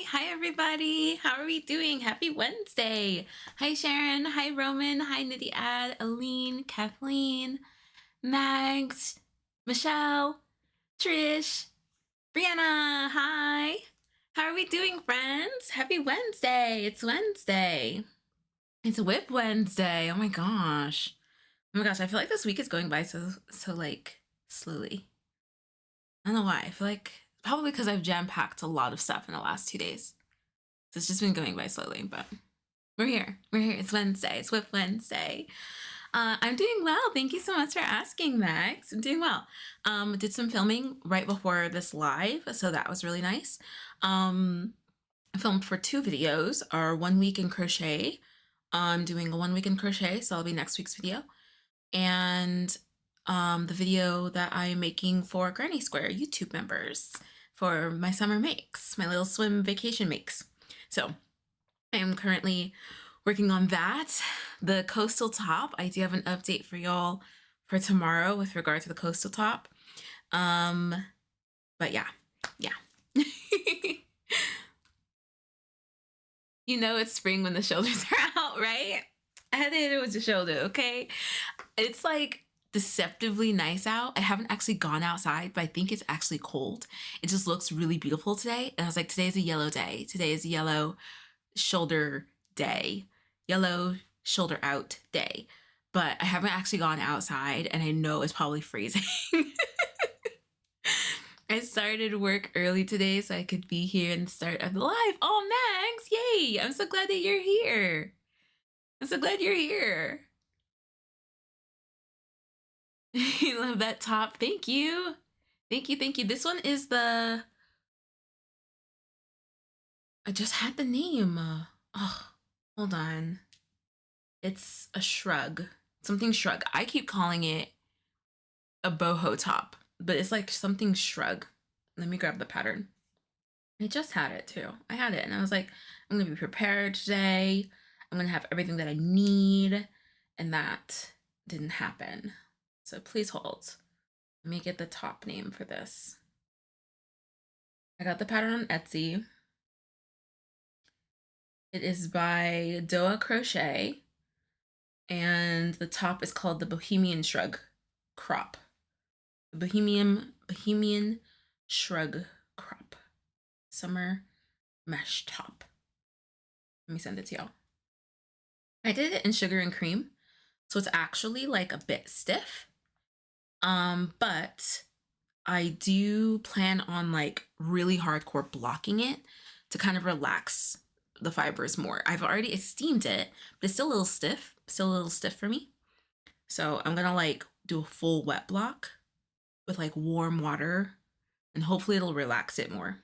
Hi everybody. How are we doing? Happy Wednesday. Hi Sharon. Hi Roman. Hi Nidhi Ad, Aline, Kathleen, Mags, Michelle, Trish, Brianna. Hi. How are we doing, friends? Happy Wednesday. It's Wednesday. It's Whip Wednesday. Oh my gosh. Oh my gosh, I feel like this week is going by so like slowly. I don't know why. I feel like probably because I've jam-packed a lot of stuff in the last 2 days. So it's just been going by slowly, but we're here. We're here. It's Wednesday. It's Whip Wednesday. I'm doing well. Thank you so much for asking, Max. I'm doing well. Did some filming right before this live, so that was really nice. I filmed for 2 videos, our 1 week in crochet. I'm doing a 1 week in crochet, so that'll be next week's video. And the video that I'm making for Granny Square YouTube members for my summer makes, my little swim vacation makes. So I am currently working on that. The coastal top, I do have an update for y'all for tomorrow with regard to the coastal top. But yeah. You know it's spring when the shoulders are out, right? I had to hit it with the shoulder, okay? It's like deceptively nice out. I haven't actually gone outside, but I think it's actually cold. It just looks really beautiful today. And I was like, today's a yellow day. Today is a yellow shoulder day. Yellow shoulder out day. But I haven't actually gone outside and I know it's probably freezing. I started work early today so I could be here and start the live. Oh, Max, yay! I'm so glad that you're here. I'm so glad you're here. You love that top. Thank you. Thank you. Thank you. This one is the... I just had the name. Oh, hold on. It's a shrug. Something shrug. I keep calling it a boho top, but it's like something shrug. Let me grab the pattern. I just had it too. I had it and I was like, I'm gonna be prepared today. I'm gonna have everything that I need, and that didn't happen. So please hold. Let me get the top name for this. I got the pattern on Etsy. It is by Doa Crochet, and the top is called the Bohemian Shrug Crop. The Bohemian Shrug Crop. Summer mesh top. Let me send it to y'all. I did it in sugar and cream, so it's actually like a bit stiff. But I do plan on like really hardcore blocking it to kind of relax the fibers more. I've already steamed it, but it's still a little stiff for me. So I'm gonna like do a full wet block with like warm water, and hopefully it'll relax it more.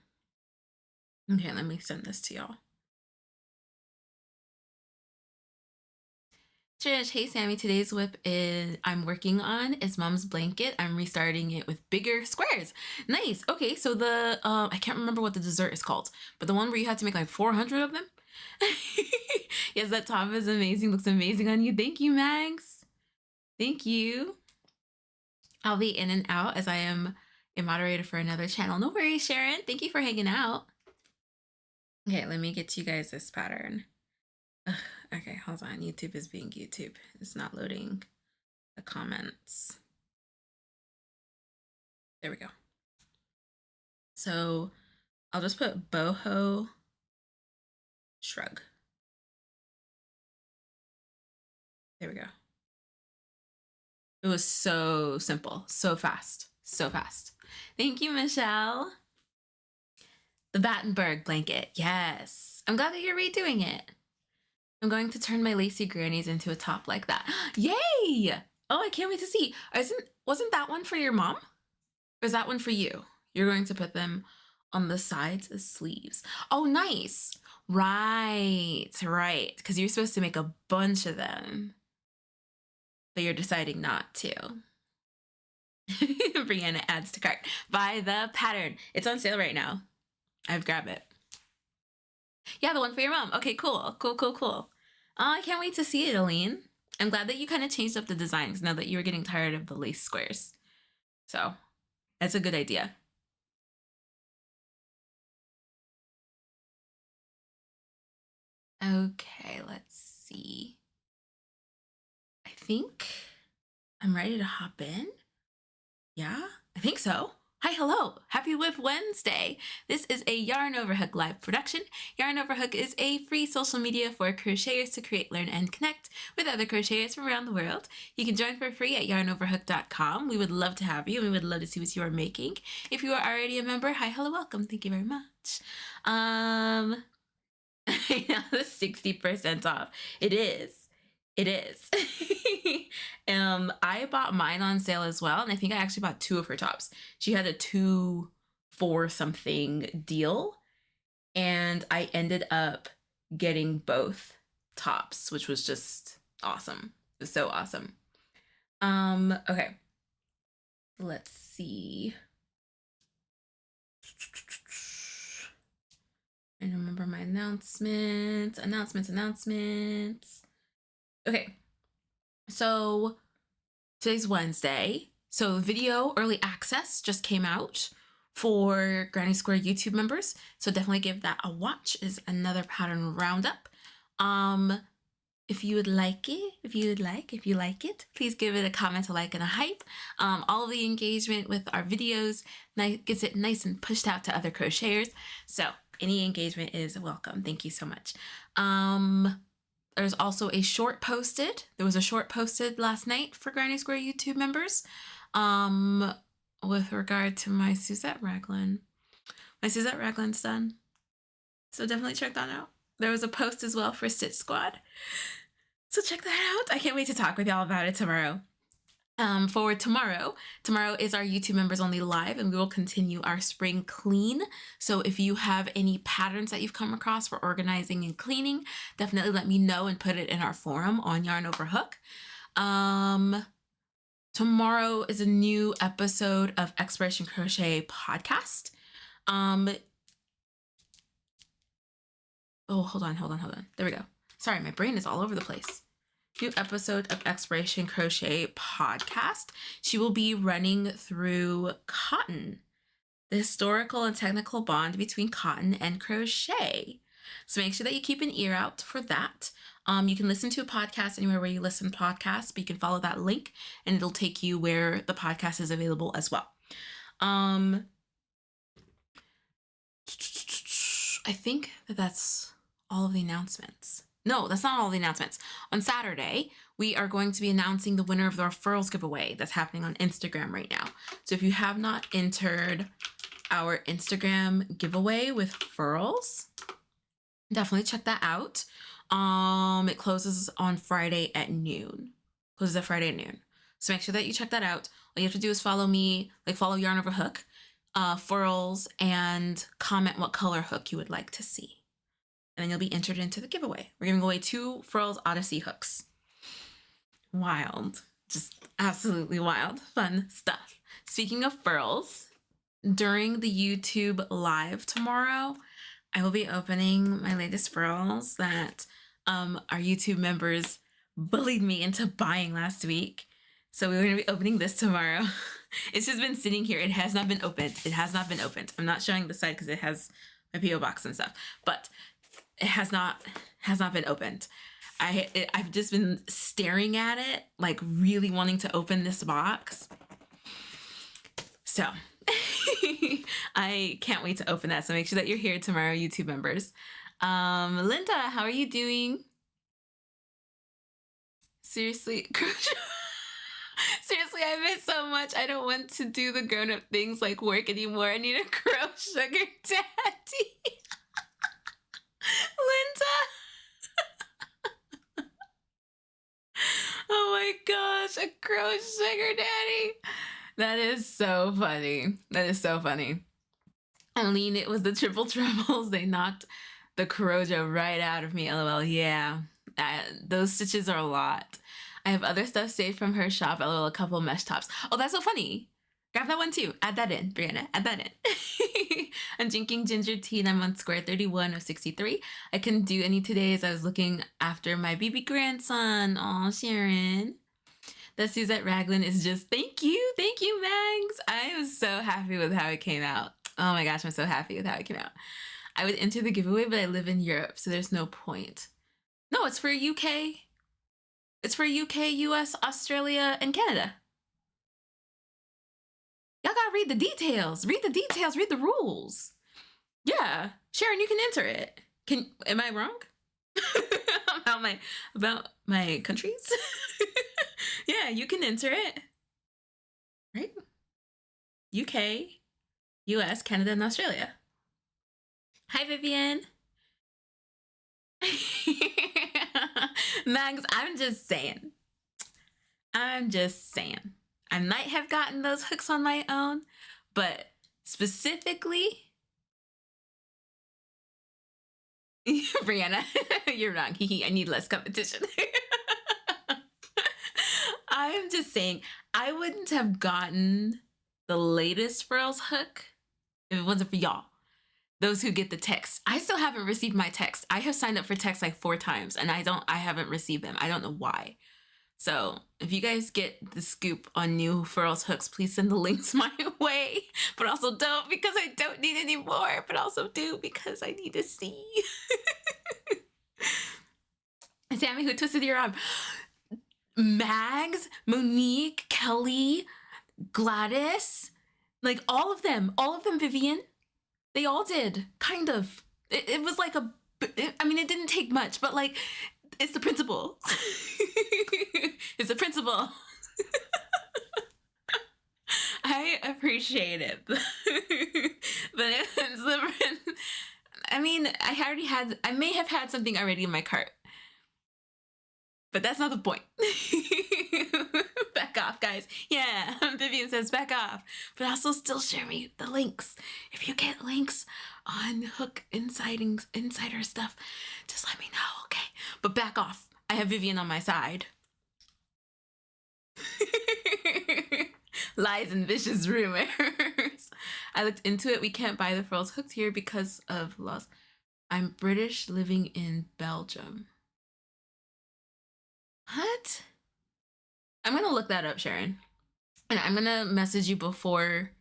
Okay, let me send this to y'all. Trish, hey Sammy, today's whip is I'm working on is Mom's blanket. I'm restarting it with bigger squares. Nice. Okay, so the I can't remember what the dessert is called, but the one where you had to make like 400 of them. Yes, that top is amazing. Looks amazing on you. Thank you, Mags. Thank you. I'll be in and out as I am a moderator for another channel. No worries, Sharon. Thank you for hanging out. Okay, let me get you guys this pattern. Ugh, okay, hold on. YouTube is being YouTube. It's not loading the comments. There we go. So I'll just put boho shrug. There we go. It was so simple, so fast, so fast. Thank you, Michelle. The Battenberg blanket. Yes. I'm glad that you're redoing it. I'm going to turn my lacy grannies into a top like that. Yay! Oh, I can't wait to see. Wasn't that one for your mom? Or is that one for you? You're going to put them on the sides as sleeves. Oh, nice. Right. Because you're supposed to make a bunch of them, but you're deciding not to. Brianna adds to cart. Buy the pattern. It's on sale right now. I've grabbed it. Yeah, the one for your mom. Okay, cool. Oh, I can't wait to see it, Aline. I'm glad that you kind of changed up the designs now that you were getting tired of the lace squares. So that's a good idea. Okay, let's see. I think I'm ready to hop in. Yeah, I think so. Hi, hello. Happy Whip Wednesday. This is a Yarn Overhook live production. Yarn Overhook is a free social media for crocheters to create, learn, and connect with other crocheters from around the world. You can join for free at yarnoverhook.com. We would love to have you. We would love to see what you are making. If you are already a member, hi, hello, welcome. Thank you very much. I know the 60% off. It is. I bought mine on sale as well, and I think I actually bought 2 of her tops. She had a 2 for something deal, and I ended up getting both tops, which was just awesome. It was so awesome. Okay. Let's see. I remember my announcements. Okay. So today's Wednesday. So video early access just came out for Granny Square YouTube members. So definitely give that a watch. Is another pattern roundup. If you would like it, if you like it, please give it a comment, a like, and a hype. All of the engagement with our videos gets it nice and pushed out to other crocheters. So any engagement is welcome. Thank you so much. There's also a short posted. There was a short posted last night for Granny Square YouTube members with regard to my Suzette Raglan. My Suzette Raglan's done. So definitely check that out. There was a post as well for Stitch Squad. So check that out. I can't wait to talk with y'all about it tomorrow. For tomorrow is our YouTube members only live, and we will continue our spring clean. So if you have any patterns that you've come across for organizing and cleaning, definitely let me know and put it in our forum on Yarn Overhook. Tomorrow is a new episode of Exploration Crochet podcast. Oh, hold on. There we go. Sorry, my brain is all over the place. New episode of Exploration Crochet podcast. She will be running through cotton, the historical and technical bond between cotton and crochet. So make sure that you keep an ear out for that. You can listen to a podcast anywhere where you listen to podcasts, but you can follow that link and it'll take you where the podcast is available as well. I think that's all of the announcements. No, that's not all the announcements. On Saturday, we are going to be announcing the winner of our furls giveaway that's happening on Instagram right now. So if you have not entered our Instagram giveaway with furls, definitely check that out. It closes on Friday at noon. So make sure that you check that out. All you have to do is follow me, follow Yarn Overhook furls and comment what color hook you would like to see. And then you'll be entered into the giveaway. We're giving away 2 Furls Odyssey hooks. Wild. Just absolutely wild. Fun stuff. Speaking of furls, during the YouTube live tomorrow, I will be opening my latest furls that our YouTube members bullied me into buying last week. So we're going to be opening this tomorrow. It's just been sitting here. It has not been opened. It has not been opened. I'm not showing the side because it has my P.O. box and stuff, but it has not been opened. I've just been staring at it, like really wanting to open this box. So I can't wait to open that. So make sure that you're here tomorrow, YouTube members. Linda, how are you doing? Seriously, seriously, I miss so much. I don't want to do the grown-up things like work anymore. I need a crow sugar daddy. Linda. Oh my gosh, a crow sugar daddy. That is so funny. That is so funny. Aline, it was the triple troubles. They knocked the Crojo right out of me. LOL. Yeah, those stitches are a lot. I have other stuff saved from her shop. LOL, a couple mesh tops. Oh, that's so funny. Grab that one too. Add that in, Brianna. Add that in. I'm drinking ginger tea and I'm on square 31 of 63. I couldn't do any today as I was looking after my baby grandson. Aw, Sharon. That Suzette Raglan is just, thank you, Mags. I am so happy with how it came out. Oh my gosh, I'm so happy with how it came out. I would enter the giveaway, but I live in Europe, so there's no point. No, it's for UK. It's for UK, US, Australia, and Canada. Y'all gotta read the details. Read the details, read the rules. Yeah, Sharon, you can enter it. Am I wrong? about my countries? Yeah, you can enter it. Right? UK, US, Canada, and Australia. Hi, Vivian. Mags, I'm just saying. I might have gotten those hooks on my own, but specifically, Brianna, you're wrong. I need less competition. I'm just saying, I wouldn't have gotten the latest Furls hook if it wasn't for y'all. Those who get the text. I still haven't received my text. I have signed up for text like 4 times and I haven't received them. I don't know why. So if you guys get the scoop on new Furls hooks, please send the links my way. But also don't, because I don't need any more. But also do, because I need to see. Sammy, who twisted your arm? Mags, Monique, Kelly, Gladys, like all of them, Vivian. They all did, kind of. It was like I mean, it didn't take much, but like, it's the principle. It's the principle. I appreciate it. But it's the, I mean, I may have had something already in my cart. But that's not the point. Back off, guys. Yeah, Vivian says back off. But also still share me the links. If you get links on hook insider stuff, just let me know, okay? But back off. I have Vivian on my side. Lies and vicious rumors. I looked into it. We can't buy the Furls hooks here because of laws. I'm British living in Belgium. What? I'm gonna look that up, Sharon. And I'm gonna message you before.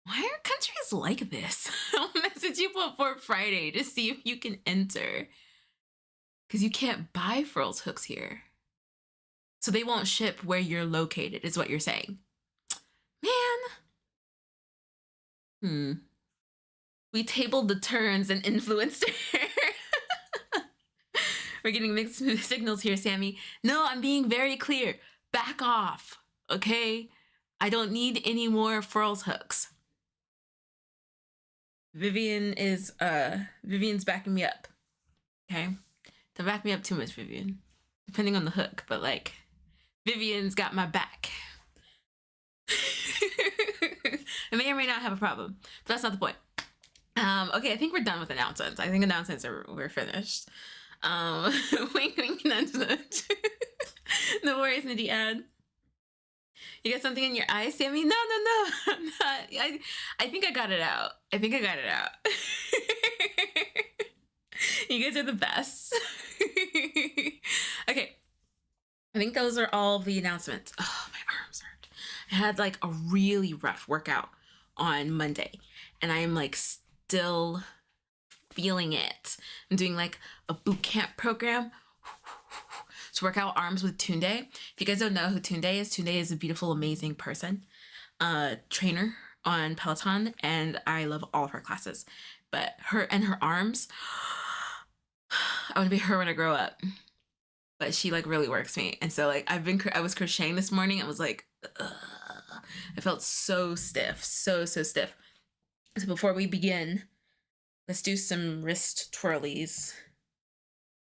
Why are countries like this? I'll message you before Friday to see if you can enter. Because you can't buy Furls hooks here. So they won't ship where you're located, is what you're saying. Man. We tabled the turns and influenced her. We're getting mixed signals here, Sammy. No, I'm being very clear. Back off, okay? I don't need any more Furls hooks. Vivian's backing me up, okay? Don't back me up too much, Vivian. Depending on the hook, but like, Vivian's got my back. I may or may not have a problem, but that's not the point. Okay, I think we're done with announcements. I think announcements we're finished. Wink, wink, nudge, nudge. No worries, Nidhi ad. You got something in your eye, Sammy? No, I'm not. I think I got it out. You guys are the best. Okay. I think those are all the announcements. Oh, my arms hurt. I had like a really rough workout on Monday, and I am like still feeling it. I'm doing like a boot camp program to work out arms with Tunde. If you guys don't know who Tunde is a beautiful, amazing person, trainer on Peloton, and I love all of her classes. But her arms, I want to be her when I grow up. But she like really works me, and so like I was crocheting this morning. I was like, ugh. I felt so stiff, so stiff. So before we begin, let's do some wrist twirlies.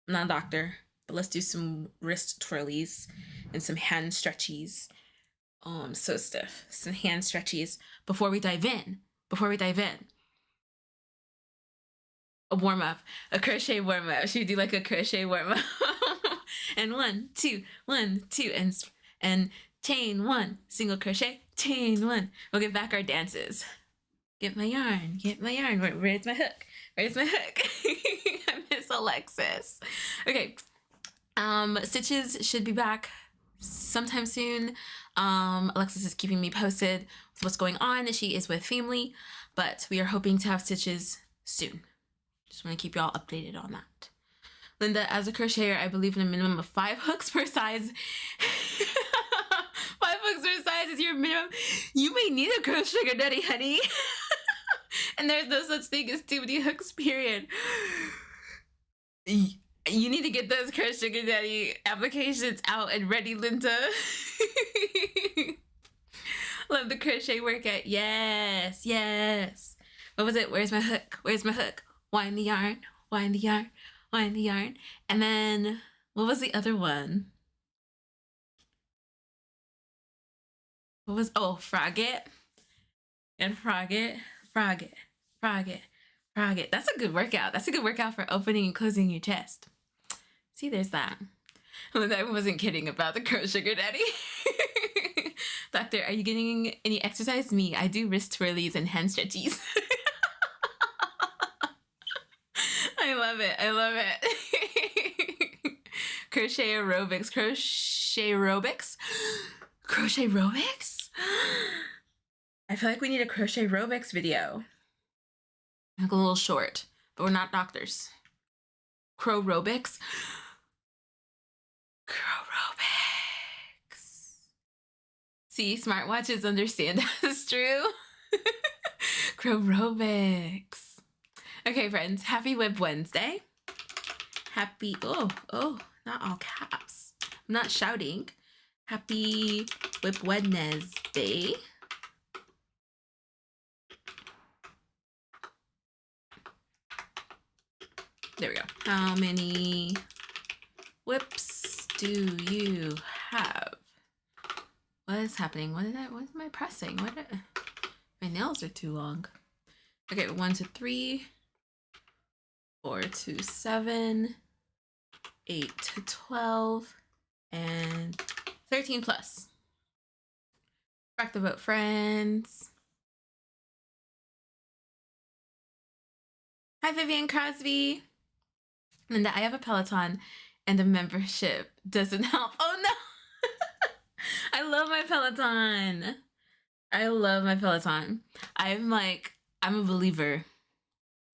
I'm not a doctor, but let's do some wrist twirlies and some hand stretchies. Oh, I'm so stiff. Some hand stretchies before we dive in. A warm up, a crochet warm up. Should we do like a crochet warm up? And 1, 2, 1, 2, and chain 1, single crochet, chain 1. We'll get back our dances. Get my yarn. Where's my hook? I miss Alexis. Okay. Stitches should be back sometime soon. Alexis is keeping me posted with what's going on. She is with family, but we are hoping to have stitches soon. Just want to keep y'all updated on that. Linda, as a crocheter, I believe in a minimum of 5 hooks per size. 5 hooks per size is your minimum. You may need a crochet sugar daddy, honey. And there's no such thing as too many hooks, period. You need to get those crochet sugar daddy applications out and ready, Linda. Love the crochet workout. Yes. What was it? Where's my hook? Wind the yarn. And then, what was the other one? Frog it. And frog it. That's a good workout. That's a good workout for opening and closing your chest. See, there's that. I wasn't kidding about the crochet sugar daddy. Doctor, are you getting any exercise? Me, I do wrist twirlies and hand stretchies. I love it. Crochet aerobics. I feel like we need a crochet aerobics video. Like a little short, but we're not doctors. Crow-robics. See, smartwatches understand that's true. Crow-robics. Okay, friends, happy Whip Wednesday. Not all caps. I'm not shouting. Happy Whip Wednesday. There we go. How many whips do you have? What is happening? What am I pressing? My nails are too long. Okay, 1 to 3. 4 to 7, 8 to 12, and 13 plus. Rock the vote, friends. Hi, Vivian Crosby. Linda, I have a Peloton and the membership doesn't help. Oh no! I love my Peloton. I'm a believer.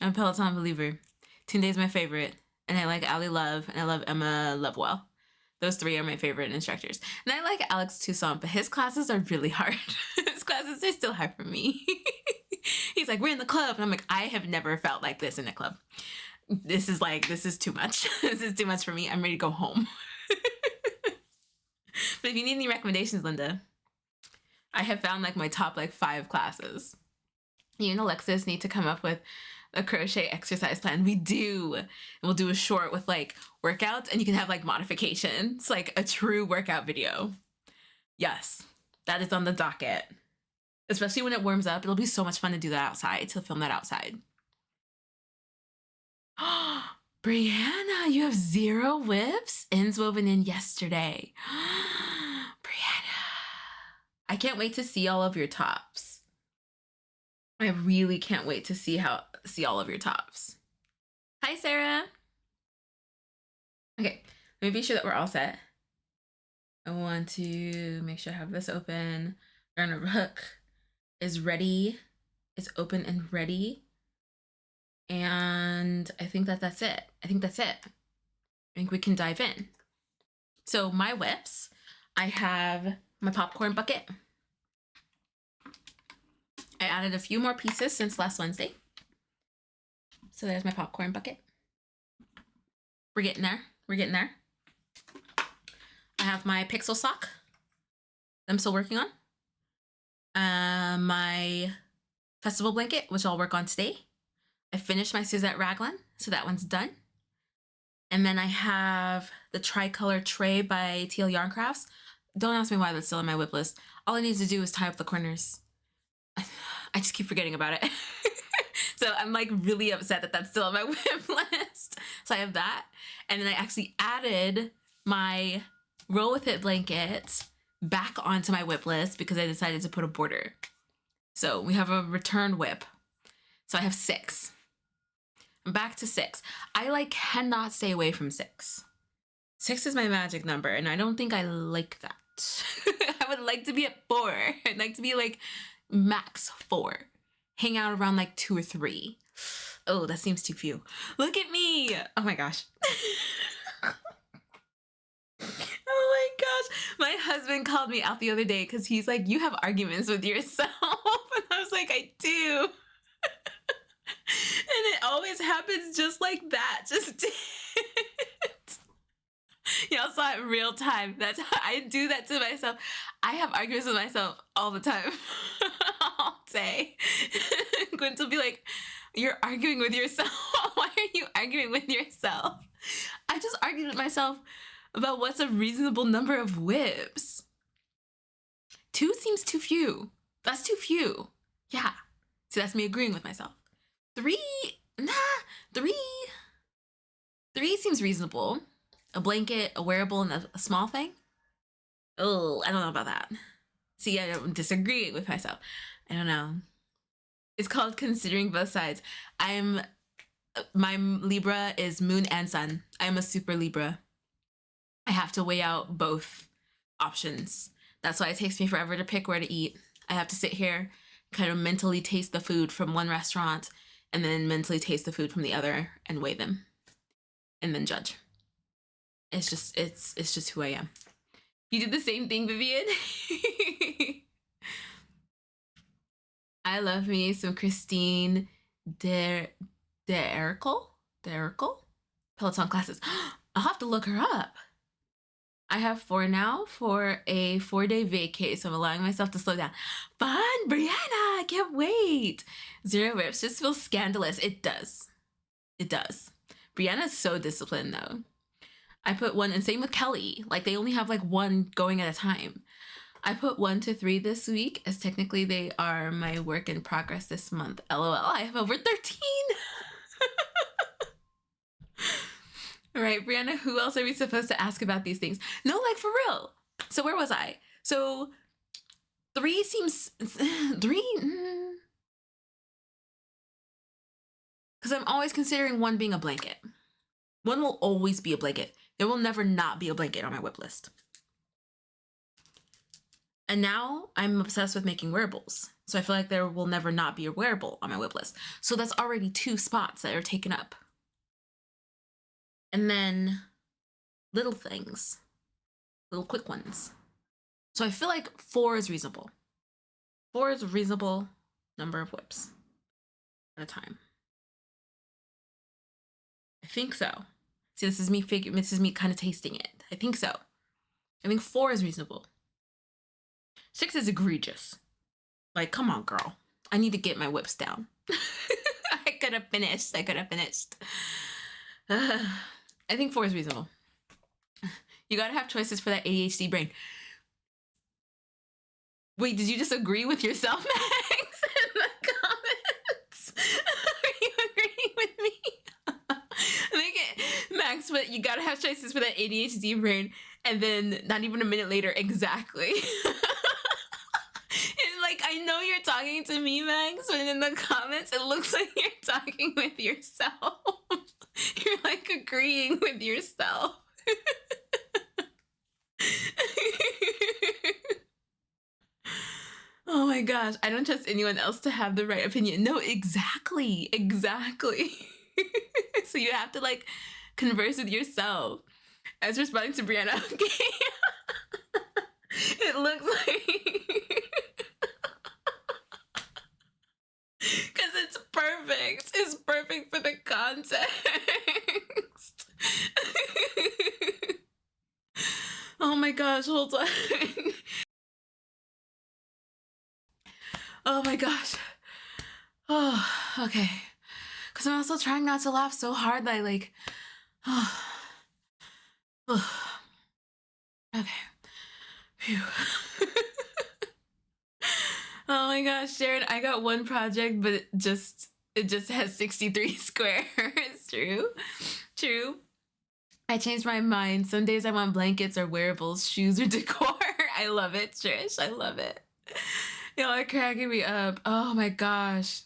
I'm a Peloton believer. Tunde's my favorite, and I like Ali Love, and I love Emma Lovewell. Those 3 are my favorite instructors. And I like Alex Toussaint, but his classes are really hard. His classes are still hard for me. He's like, we're in the club, and I'm like, I have never felt like this in a club. This is too much. This is too much for me. I'm ready to go home. But if you need any recommendations, Linda, I have found like my top 5 classes. You and Alexis need to come up with a crochet exercise plan. We do. And we'll do a short with workouts, and you can have modifications, like a true workout video. Yes, that is on the docket. especially when it warms up. It'll be so much fun to do that outside, to film that outside. Brianna, you have 0 whips? Ends woven in yesterday. Brianna, I can't wait to see all of your tops. I really can't wait to see all of your tops. Hi, Sarah. Okay, let me be sure that we're all set. I want to make sure I have this open. Garner hook is ready. It's open and ready. And I think that's it. I think we can dive in. So my whips, I have my popcorn bucket. I added a few more pieces since last Wednesday. So there's my popcorn bucket. We're getting there. I have my pixel sock I'm still working on. My festival blanket, which I'll work on today. I finished my Suzette raglan, so that one's done. And then I have the tricolor tray by TL Yarn Crafts. Don't ask me why that's still on my whip list. All I need to do is tie up the corners. I just keep forgetting about it. So I'm like really upset that that's still on my whip list. So I have that. And then I actually added my Roll With It blanket back onto my whip list because I decided to put a border. So we have a return whip. So I have 6. I'm back to 6. I cannot stay away from 6. 6 is my magic number, and I don't think I like that. I would like to be at 4. I'd like to be max 4. Hang out around 2 or 3. Oh, that seems too few. Look at me. Oh my gosh. Oh my gosh. My husband called me out the other day because he's like, you have arguments with yourself. And I was like, I do. And it always happens just like that. Just did. Y'all saw it in real time. That's how I do that to myself. I have arguments with myself all the time. All day. Gwent will be like, you're arguing with yourself. Why are you arguing with yourself? I just argued with myself about what's a reasonable number of whips. 2 seems too few. That's too few. Yeah. So that's me agreeing with myself. 3, nah, 3 seems reasonable. A blanket, a wearable, and a small thing. Oh, I don't know about that. See, I'm disagreeing with myself. I don't know. It's called considering both sides. My Libra is moon and sun. I'm a super Libra. I have to weigh out both options. That's why it takes me forever to pick where to eat. I have to sit here, kind of mentally taste the food from one restaurant, and then mentally taste the food from the other and weigh them, and then judge. It's just who I am. You did the same thing, Vivian. I love me some Christine D'Ericle Peloton classes. I'll have to look her up. I have 4 now for a 4-day vacay, so I'm allowing myself to slow down. Fun, Brianna, I can't wait. 0 whips just feels scandalous. It does. It does. Brianna's so disciplined though. I put 1, and same with Kelly. They only have 1 going at a time. I put 1 to 3 this week, as technically they are my work in progress this month. LOL, I have over 13. All right, Brianna, who else are we supposed to ask about these things? No, for real. So where was I? So 3 seems, 3, because I'm always considering 1 being a blanket. 1 will always be a blanket. There will never not be a blanket on my whip list. And now I'm obsessed with making wearables. So I feel like there will never not be a wearable on my whip list. So that's already 2 spots that are taken up. And then little things, little quick ones. So I feel like 4 is reasonable. 4 is a reasonable number of whips at a time. I think so. See, this is me kind of tasting it. I think so. I think 4 is reasonable. 6 is egregious. Come on, girl. I need to get my whips down. I could have finished. I think 4 is reasonable. You gotta have choices for that ADHD brain. Wait, did you just agree with yourself, Max, in the comments? Are you agreeing with me? Make it, Max, but you gotta have choices for that ADHD brain. And then not even a minute later, exactly. And like, I know you're talking to me, Max, but in the comments, it looks like you're talking with yourself. You're like agreeing with yourself. Oh my gosh, I don't trust anyone else to have the right opinion. No, exactly, exactly. So you have to like converse with yourself. As responding to Brianna, okay. It looks like because it's perfect. It's perfect for the context. Oh my gosh, hold on. Oh my gosh. Oh, okay. Because I'm also trying not to laugh so hard that I like. Oh. Okay. Phew. Oh my gosh, Sharon, I got one project, but it just has 63 squares. True. True. I changed my mind. Some days I want blankets or wearables, shoes or decor. I love it, Trish. I love it. Y'all are cracking me up. Oh my gosh.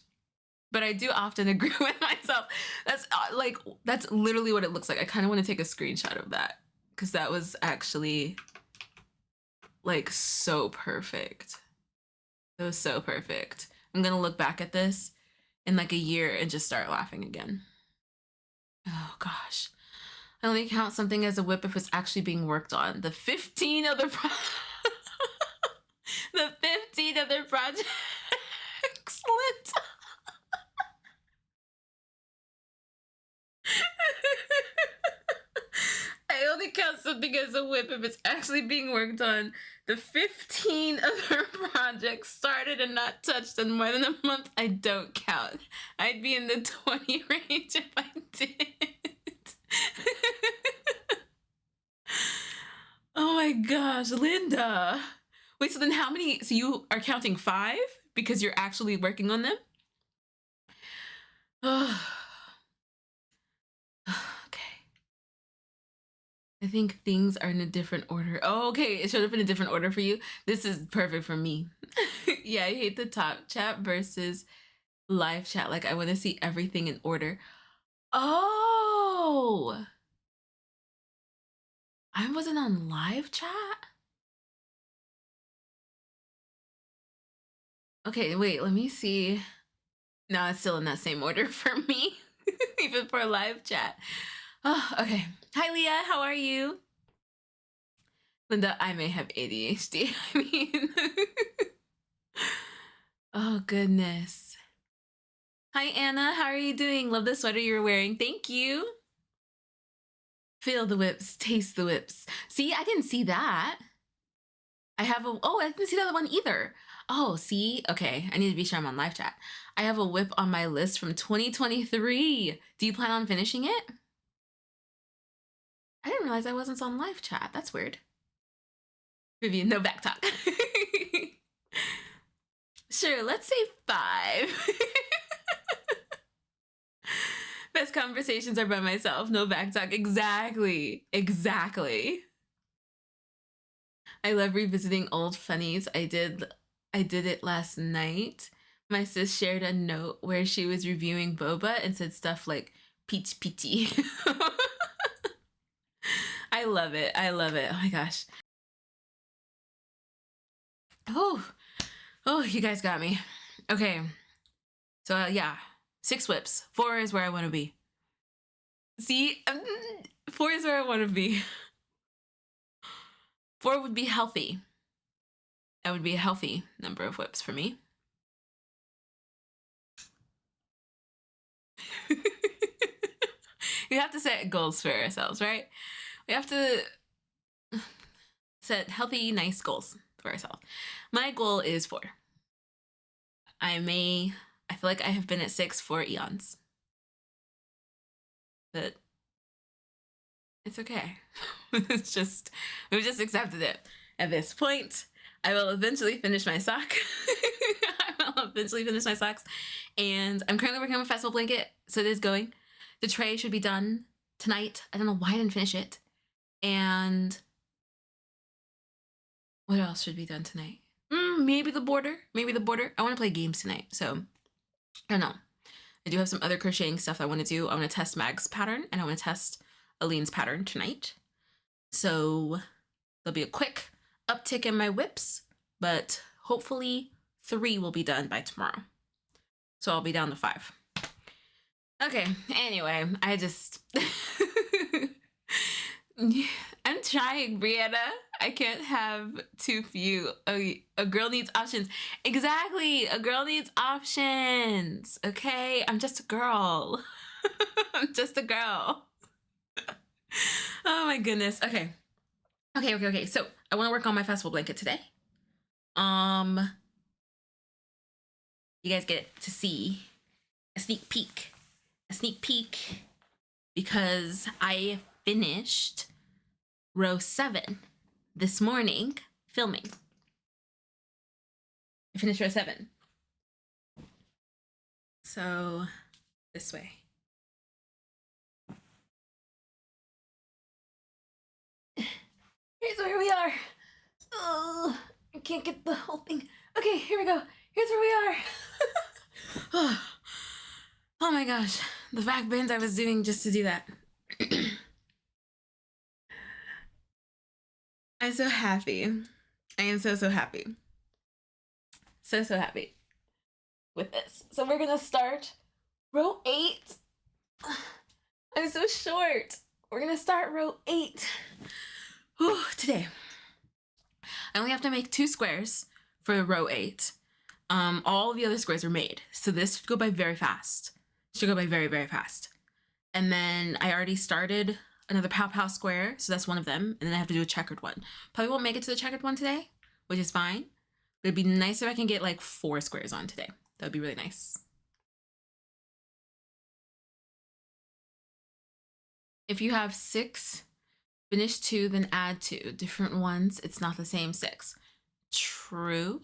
But I do often agree with myself. That's like, that's literally what it looks like. I kind of want to take a screenshot of that because that was actually like so perfect. It was so perfect. I'm gonna look back at this in like a year and just start laughing again. Oh gosh. I only count something as a whip if it's actually being worked on. The 15 other the 15 other projects. Excellent. I only count something as a whip if it's actually being worked on. The 15 other projects started and not touched in more than a month. I don't count. I'd be in the 20 range if I did. Oh my gosh, Linda. Wait, so then how many? So you are counting 5 because you're actually working on them? Oh. Okay. I think things are in a different order. Oh, okay. It showed up in a different order for you. This is perfect for me. Yeah, I hate the top chat versus live chat. Like, I want to see everything in order. Oh, I wasn't on live chat? Okay, wait, let me see. No, it's still in that same order for me, even for live chat. Oh, okay. Hi, Leah. How are you? Linda, I may have ADHD. I mean, oh, goodness. Hi, Anna. How are you doing? Love the sweater you're wearing. Thank you. Feel the whips, taste the whips. See, I didn't see that. I have a, oh, I didn't see the other one either. Oh, see? Okay, I need to be sure I'm on live chat. I have a whip on my list from 2023. Do you plan on finishing it? I didn't realize I wasn't on live chat. That's weird. Vivian, no back talk. Sure, let's say 5. Best conversations are by myself, no back talk. Exactly. Exactly. I love revisiting old funnies. I did it last night. My sis shared a note where she was reviewing boba and said stuff like peach peachy. I love it. I love it. Oh my gosh. Oh, you guys got me. Okay. So yeah, 6 whips. 4 is where I want to be. See, 4 is where I want to be. 4 would be healthy. That would be a healthy number of whips for me. We have to set goals for ourselves, right? We have to set healthy, nice goals for ourselves. My goal is 4. I feel like I have been at 6 for eons. But it's okay. We've just accepted it at this point. I will eventually finish my sock. I will eventually finish my socks. And I'm currently working on a festival blanket, so it is going. The tray should be done tonight. I don't know why I didn't finish it. And what else should be done tonight? Maybe the border. Maybe the border. I want to play games tonight, so I don't know. I do have some other crocheting stuff I want to do. I want to test Mag's pattern, and I want to test Aline's pattern tonight. So there'll be a quick uptick in my whips, but hopefully 3 will be done by tomorrow. So I'll be down to 5. Okay, anyway, I just... I'm trying, Brianna. I can't have too few. A girl needs options. Exactly, a girl needs options. Okay, I'm just a girl. I'm just a girl. Oh my goodness. Okay. So I want to work on my festival blanket today. You guys get to see a sneak peek. Because I finished row 7 this morning filming. I finished row 7. So this way. Here's where we are. Oh, I can't get the whole thing. Okay, here we go. Here's where we are. Oh my gosh, the back bends I was doing just to do that. I'm so happy. I am so happy. So happy with this. So we're gonna start row 8. I'm so short. We're gonna start row 8. Whew, today. I only have to make 2 squares for row 8. All the other squares are made, so this should go by very fast. Should go by very fast. And then I already started another pow pow square, so that's one of them, and then I have to do a checkered one. Probably won't make it to the checkered one today, which is fine. But it'd be nice if I can get like 4 squares on today. That would be really nice. If you have 6, finish 2, then add 2. Different ones, it's not the same 6. True.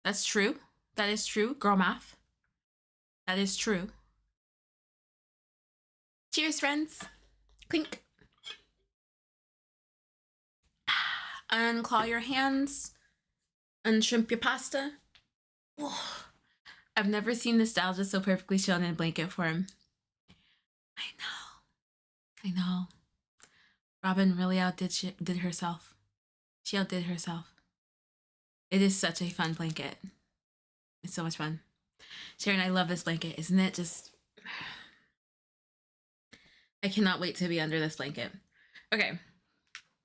That's true. That is true. Girl math. That is true. Cheers, friends. Clink. Unclaw your hands. Unshrimp your pasta. Oh, I've never seen nostalgia so perfectly shown in a blanket form. I know. Robin really did herself. She outdid herself. It is such a fun blanket. It's so much fun. Sharon, I love this blanket. Isn't it just... I cannot wait to be under this blanket. Okay.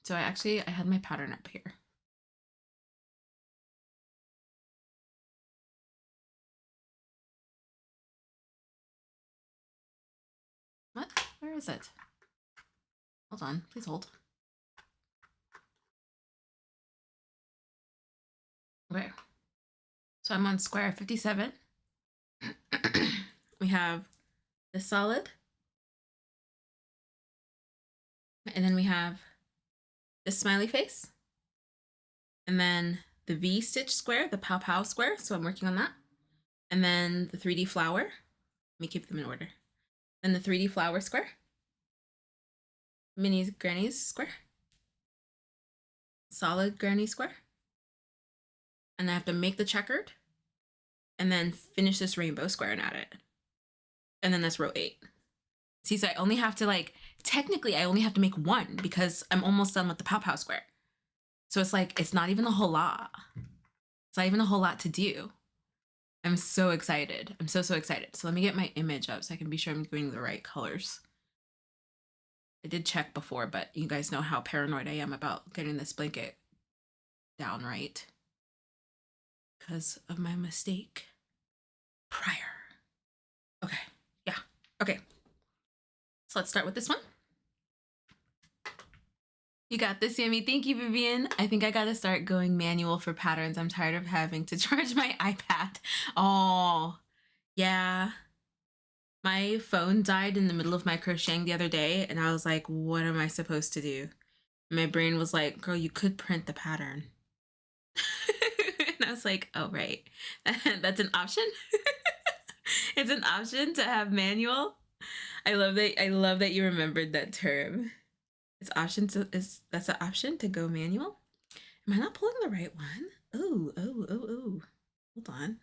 So I had my pattern up here. What? Where is it? Hold on. Please hold. Okay. So I'm on square 57. We have the solid. And then we have the smiley face. And then the V-stitch square, the pow-pow square. So I'm working on that. And then the 3D flower. Let me keep them in order. Then the 3D flower square. Mini granny's square. Solid granny square. And I have to make the checkered. And then finish this rainbow square and add it. And then that's row 8. See, so I only have to technically I only have to make 1 because I'm almost done with the pow-pow square. So it's like, it's not even a whole lot. It's not even a whole lot to do. I'm so excited. I'm so excited. So let me get my image up so I can be sure I'm doing the right colors. I did check before, but you guys know how paranoid I am about getting this blanket down right because of my mistake prior. Okay, yeah, okay. So let's start with this one. You got this, Sammy. Thank you, Vivian. I think I gotta start going manual for patterns. I'm tired of having to charge my iPad. Oh, yeah. My phone died in the middle of my crocheting the other day, and I was like, what am I supposed to do? My brain was like, girl, you could print the pattern. And I was like, oh, right. That's an option. It's an option to have manual. I love that you remembered that term. It's option to is that's an option to go manual. Am I not pulling the right one? Oh, oh, oh, oh. Hold on.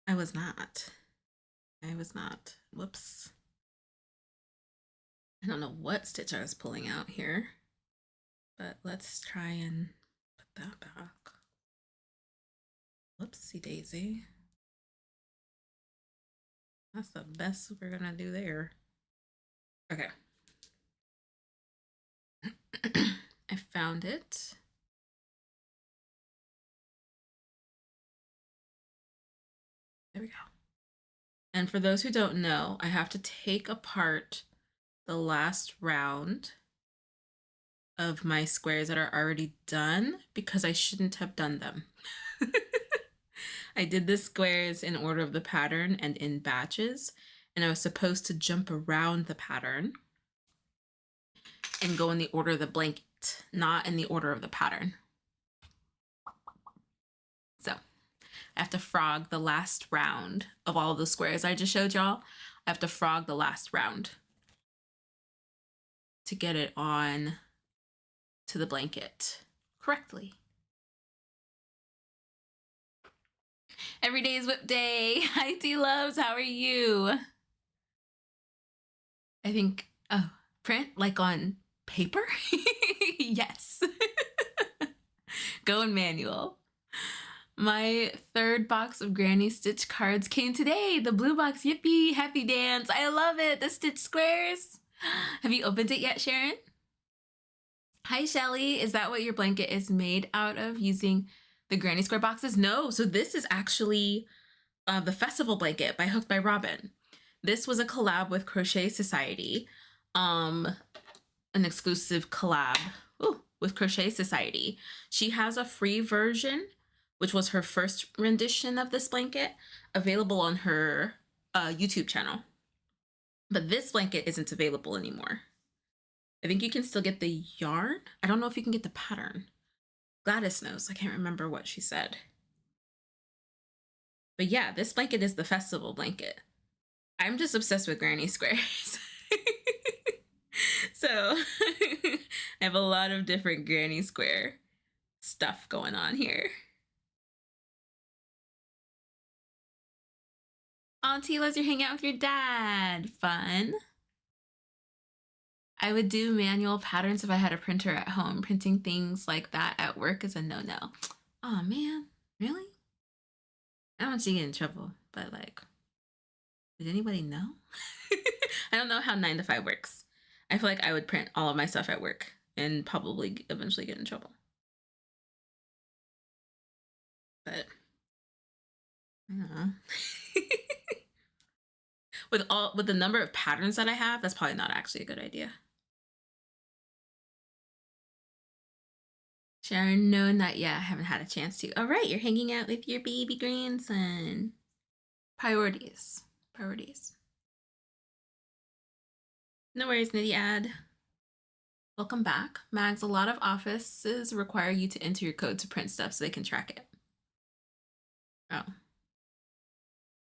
I was not. I was not. Whoops. I don't know what stitch I was pulling out here, but let's try and put that back. Whoopsie daisy. That's the best we're gonna do there. Okay. I found it. There we go. And for those who don't know, I have to take apart the last round of my squares that are already done because I shouldn't have done them. I did the squares in order of the pattern and in batches, and I was supposed to jump around the pattern and go in the order of the blanket, not in the order of the pattern. So I have to frog the last round of all the squares I just showed y'all. I have to frog the last round to get it on to the blanket correctly. Every day is whip day. Hi, T-Loves. How are you? I think, oh, print like on paper? Yes. Going manual. My third box of Granny Stitch cards came today. The blue box, yippee, happy dance. I love it. The Stitch Squares. Have you opened it yet, Sharon? Hi, Shelly. Is that what your blanket is made out of, using the Granny Square boxes? No. So this is actually the Festival blanket by Hooked by Robin. This was a collab with Crochet Society, an exclusive collab with Crochet Society. She has a free version, which was her first rendition of this blanket, available on her YouTube channel. But this blanket isn't available anymore. I think you can still get the yarn. I don't know if you can get the pattern. Gladys knows. I can't remember what she said. But yeah, this blanket is the festival blanket. I'm just obsessed with granny squares. So I have a lot of different granny square stuff going on here. Auntie loves you hanging out with your dad. Fun. I would do manual patterns if I had a printer at home. Printing things like that at work is a no-no. Oh man, really? I don't want you to get in trouble, but like, did anybody know? I don't know how 9 to 5 works. I feel like I would print all of my stuff at work and probably eventually get in trouble. But I don't know. With the number of patterns that I have, that's probably not actually a good idea. Sharon, no, not yet. I haven't had a chance to. All right, you're hanging out with your baby grandson. Priorities. Priorities. No worries, Nitty Ad. Welcome back. Mags, a lot of offices require you to enter your code to print stuff so they can track it. Oh.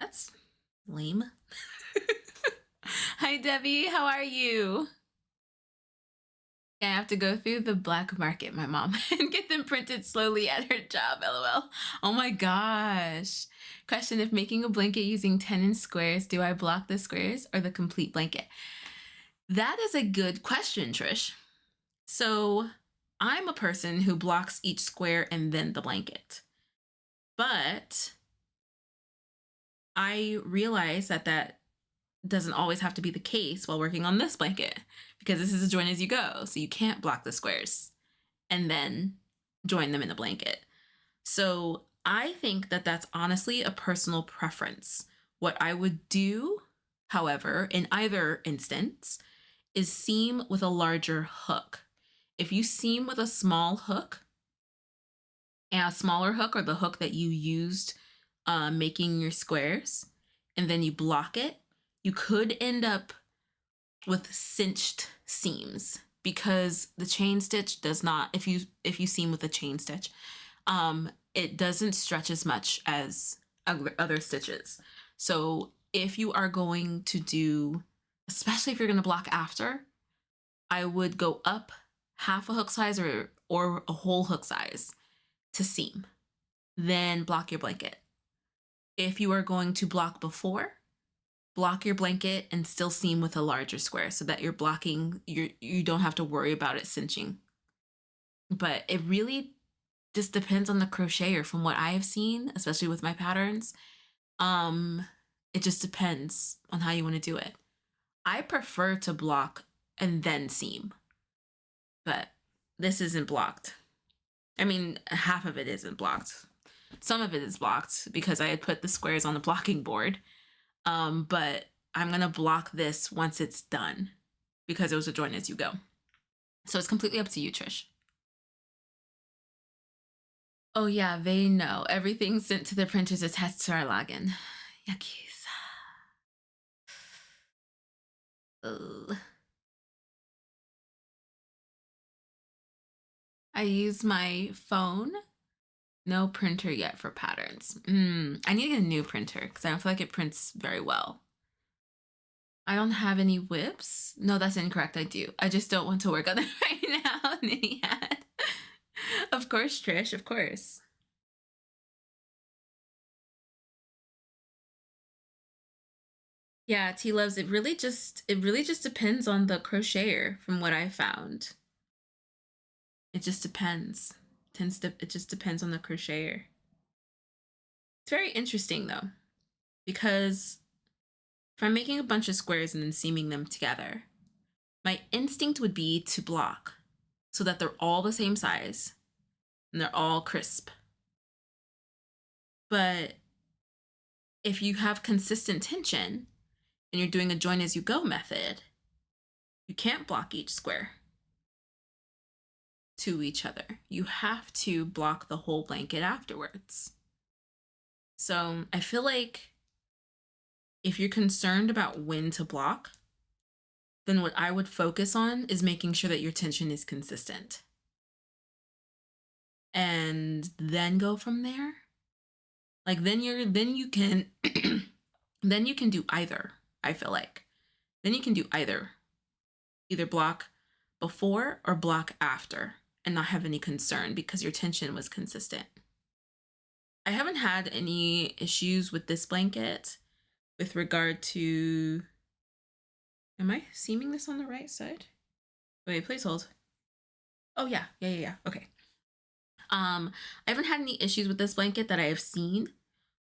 That's lame. Hi, Debbie. How are you? I have to go through the black market, my mom, and get them printed slowly at her job, LOL. Oh my gosh. Question, if making a blanket using 10-inch squares, do I block the squares or the complete blanket? That is a good question, Trish. So I'm a person who blocks each square and then the blanket. But I realize that that doesn't always have to be the case while working on this blanket, because this is a join as you go. So you can't block the squares and then join them in the blanket. So I think that that's honestly a personal preference. What I would do, however, in either instance, is seam with a larger hook. If you seam with a small hook, and a smaller hook, or the hook that you used making your squares, and then you block it, you could end up with cinched seams, because the chain stitch does not, if you seam with a chain stitch, it doesn't stretch as much as other stitches. So if you are going to do, especially if you're going to block after, I would go up half a hook size or a whole hook size to seam, then block your blanket. If you are going to block before, block your blanket and still seam with a larger square so that you're blocking, you don't have to worry about it cinching. But it really just depends on the crocheter from what I have seen, especially with my patterns. It just depends on how you want to do it. I prefer to block and then seam, but this isn't blocked. I mean, half of it isn't blocked. Some of it is blocked because I had put the squares on the blocking board. But I'm going to block this once it's done because it was a join as you go. So it's completely up to you, Trish. Oh yeah, they know. Everything's sent to the printers attached to our login. Yuckies. Ugh. I use my phone. No printer yet for patterns. I need to get a new printer because I don't feel like it prints very well. I don't have any whips. No, that's incorrect. I do. I just don't want to work on it right now. Nitty hat. Of course, Trish. Of course. Yeah, T loves it. Really just depends on the crocheter from what I found. It just depends. It just depends on the crocheter. It's very interesting though, because if I'm making a bunch of squares and then seaming them together, my instinct would be to block so that they're all the same size and they're all crisp. But if you have consistent tension and you're doing a join as you go method, you can't block each square to each other. You have to block the whole blanket afterwards. So I feel like if you're concerned about when to block, then what I would focus on is making sure that your tension is consistent. And then go from there. Like then you can then you can do either, I feel like. Then you can do either. Either block before or block after and not have any concern because your tension was consistent. I haven't had any issues with this blanket with regard to, am I seaming this on the right side? Wait, please hold. Oh yeah. Okay. I haven't had any issues with this blanket that I have seen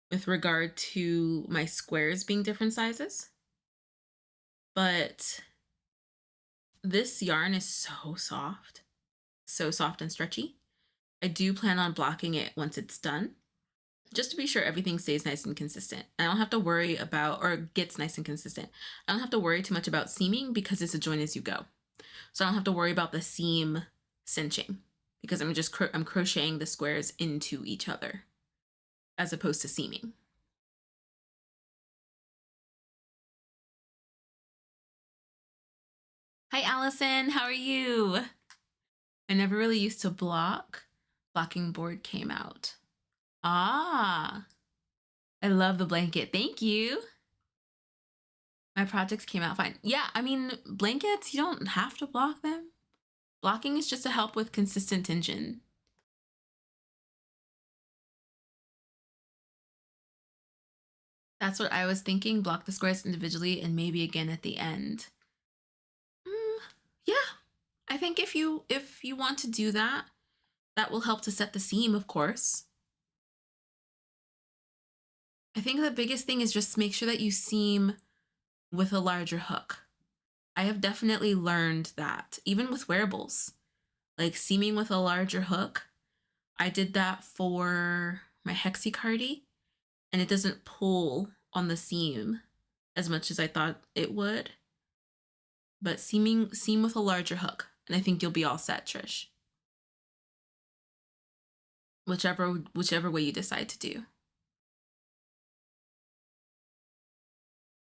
with regard to my squares being different sizes. But this yarn is so soft and stretchy. I do plan on blocking it once it's done, just to be sure everything stays nice and consistent. I don't have to worry about, or gets nice and consistent. I don't have to worry too much about seaming because it's a join as you go. So I don't have to worry about the seam cinching because I'm crocheting the squares into each other as opposed to seaming. Hi, Allison. How are you? I never really used to block. Blocking board came out. Ah, I love the blanket. Thank you. My projects came out fine. Yeah, I mean, blankets, you don't have to block them. Blocking is just to help with consistent tension. That's what I was thinking. Block the squares individually and maybe again at the end. Yeah, I think if you want to do that, that will help to set the seam, of course. I think the biggest thing is just make sure that you seam with a larger hook. I have definitely learned that, even with wearables, like seaming with a larger hook. I did that for my Hexicardi, and it doesn't pull on the seam as much as I thought it would. But seam with a larger hook, and I think you'll be all set, Trish. Whichever way you decide to do.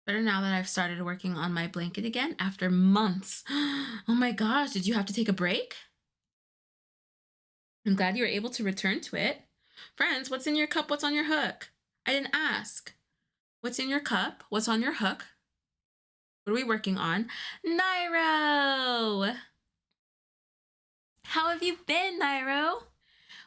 Better now that I've started working on my blanket again after months. Oh my gosh, did you have to take a break? I'm glad you were able to return to it. Friends, what's in your cup? What's on your hook? I didn't ask. What's in your cup? What's on your hook? What are we working on? Nairo! How have you been, Nairo?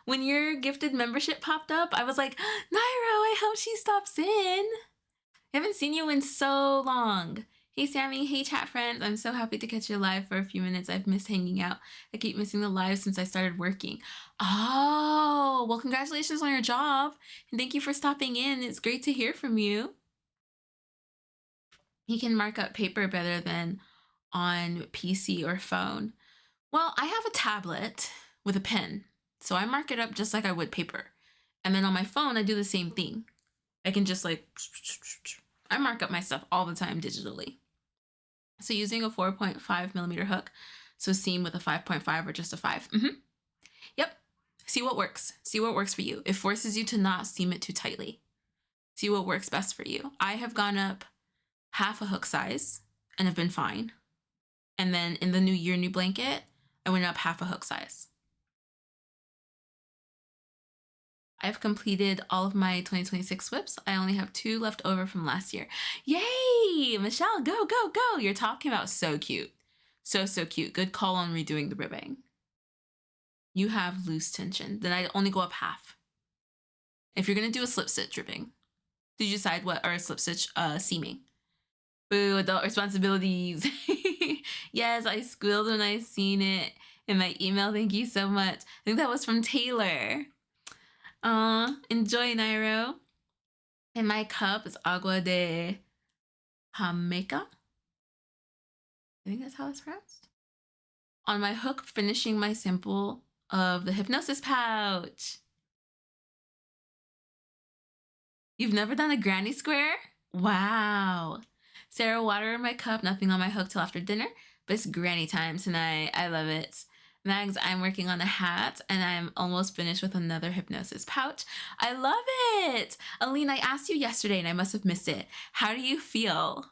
When your gifted membership popped up, I was like, Nairo, I hope she stops in. I haven't seen you in so long. Hey, Sammy. Hey, chat friends. I'm so happy to catch you live for a few minutes. I've missed hanging out. I keep missing the live since I started working. Oh, well, congratulations on your job. And thank you for stopping in. It's great to hear from you. He can mark up paper better than on PC or phone. Well, I have a tablet with a pen, so I mark it up just like I would paper. And then on my phone, I do the same thing. I can just like, I mark up my stuff all the time digitally. So using a 4.5 millimeter hook, so seam with a 5.5 or just a 5. Yep. See what works. See what works for you. It forces you to not seam it too tightly. See what works best for you. I have gone up half a hook size and have been fine. And then in the New Year, New Blanket, I went up half a hook size. I've completed all of my 2026 whips. I only have 2 left over from last year. Yay! Michelle, go, go, go! You're talking about so cute. So, so cute. Good call on redoing the ribbing. You have loose tension. Then I only go up half. If you're going to do a slip stitch ribbing, did you decide what, or a slip stitch seaming? Boo, adult responsibilities. Yes, I squealed when I seen it in my email. Thank you so much. I think that was from Taylor. Enjoy, Nairo. And my cup is agua de Jamaica. I think that's how it's pronounced. On my hook, finishing my sample of the hypnosis pouch. You've never done a granny square? Wow. Sarah, water in my cup, nothing on my hook till after dinner, but it's granny time tonight. I love it. Mags, I'm working on a hat and I'm almost finished with another hypnosis pouch. I love it. Aline, I asked you yesterday and I must have missed it. How do you feel?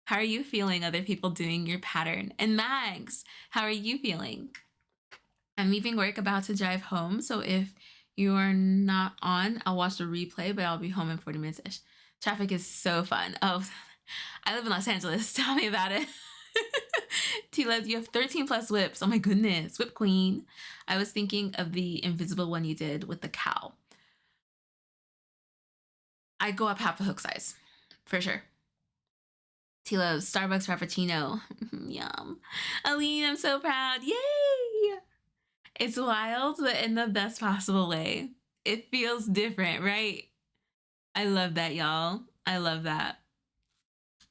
How are you feeling, other people doing your pattern? And Mags, how are you feeling? I'm leaving work, about to drive home, so if you are not on, I'll watch the replay, but I'll be home in 40 minutes-ish. Traffic is so fun. Oh, I live in Los Angeles. Tell me about it. Tila, you have 13 plus whips. Oh my goodness, whip queen. I was thinking of the invisible one you did with the cow. I'd go up half a hook size, for sure. Tila, Starbucks Frappuccino. Yum. Aline, I'm so proud. Yay! It's wild, but in the best possible way. It feels different, right? I love that, y'all. I love that.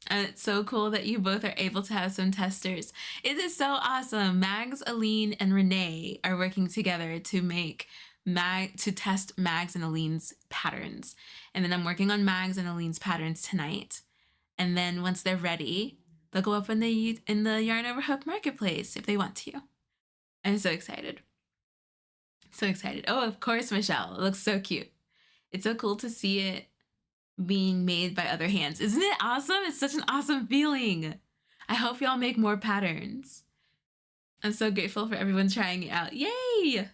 And it's so cool that you both are able to have some testers. It is so awesome. Mags, Aline, and Renee are working together to test Mags and Aline's patterns. And then I'm working on Mags and Aline's patterns tonight. And then once they're ready, they'll go up in the Yarn Over Hook marketplace if they want to. I'm so excited. So excited. Oh, of course, Michelle. It looks so cute. It's so cool to see it being made by other hands. Isn't it awesome? It's such an awesome feeling. I hope y'all make more patterns. I'm so grateful for everyone trying it out. Yay!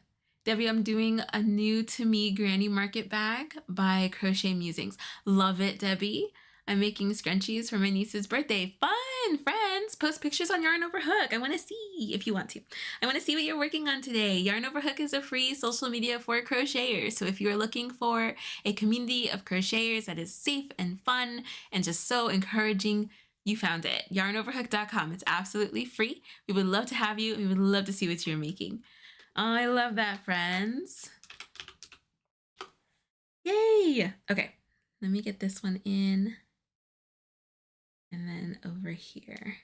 Debbie, I'm doing a new to me granny market bag by Crochet Musings. Love it, Debbie. I'm making scrunchies for my niece's birthday. Fun, friends. Post pictures on Yarn Over Hook. I want to see if you want to. I want to see what you're working on today. Yarn Over Hook is a free social media for crocheters. So if you're looking for a community of crocheters that is safe and fun and just so encouraging, you found it. yarnoverhook.com. It's absolutely free. We would love to have you. We would love to see what you're making. Oh, I love that, friends. Yay. Okay, let me get this one in. And then over here.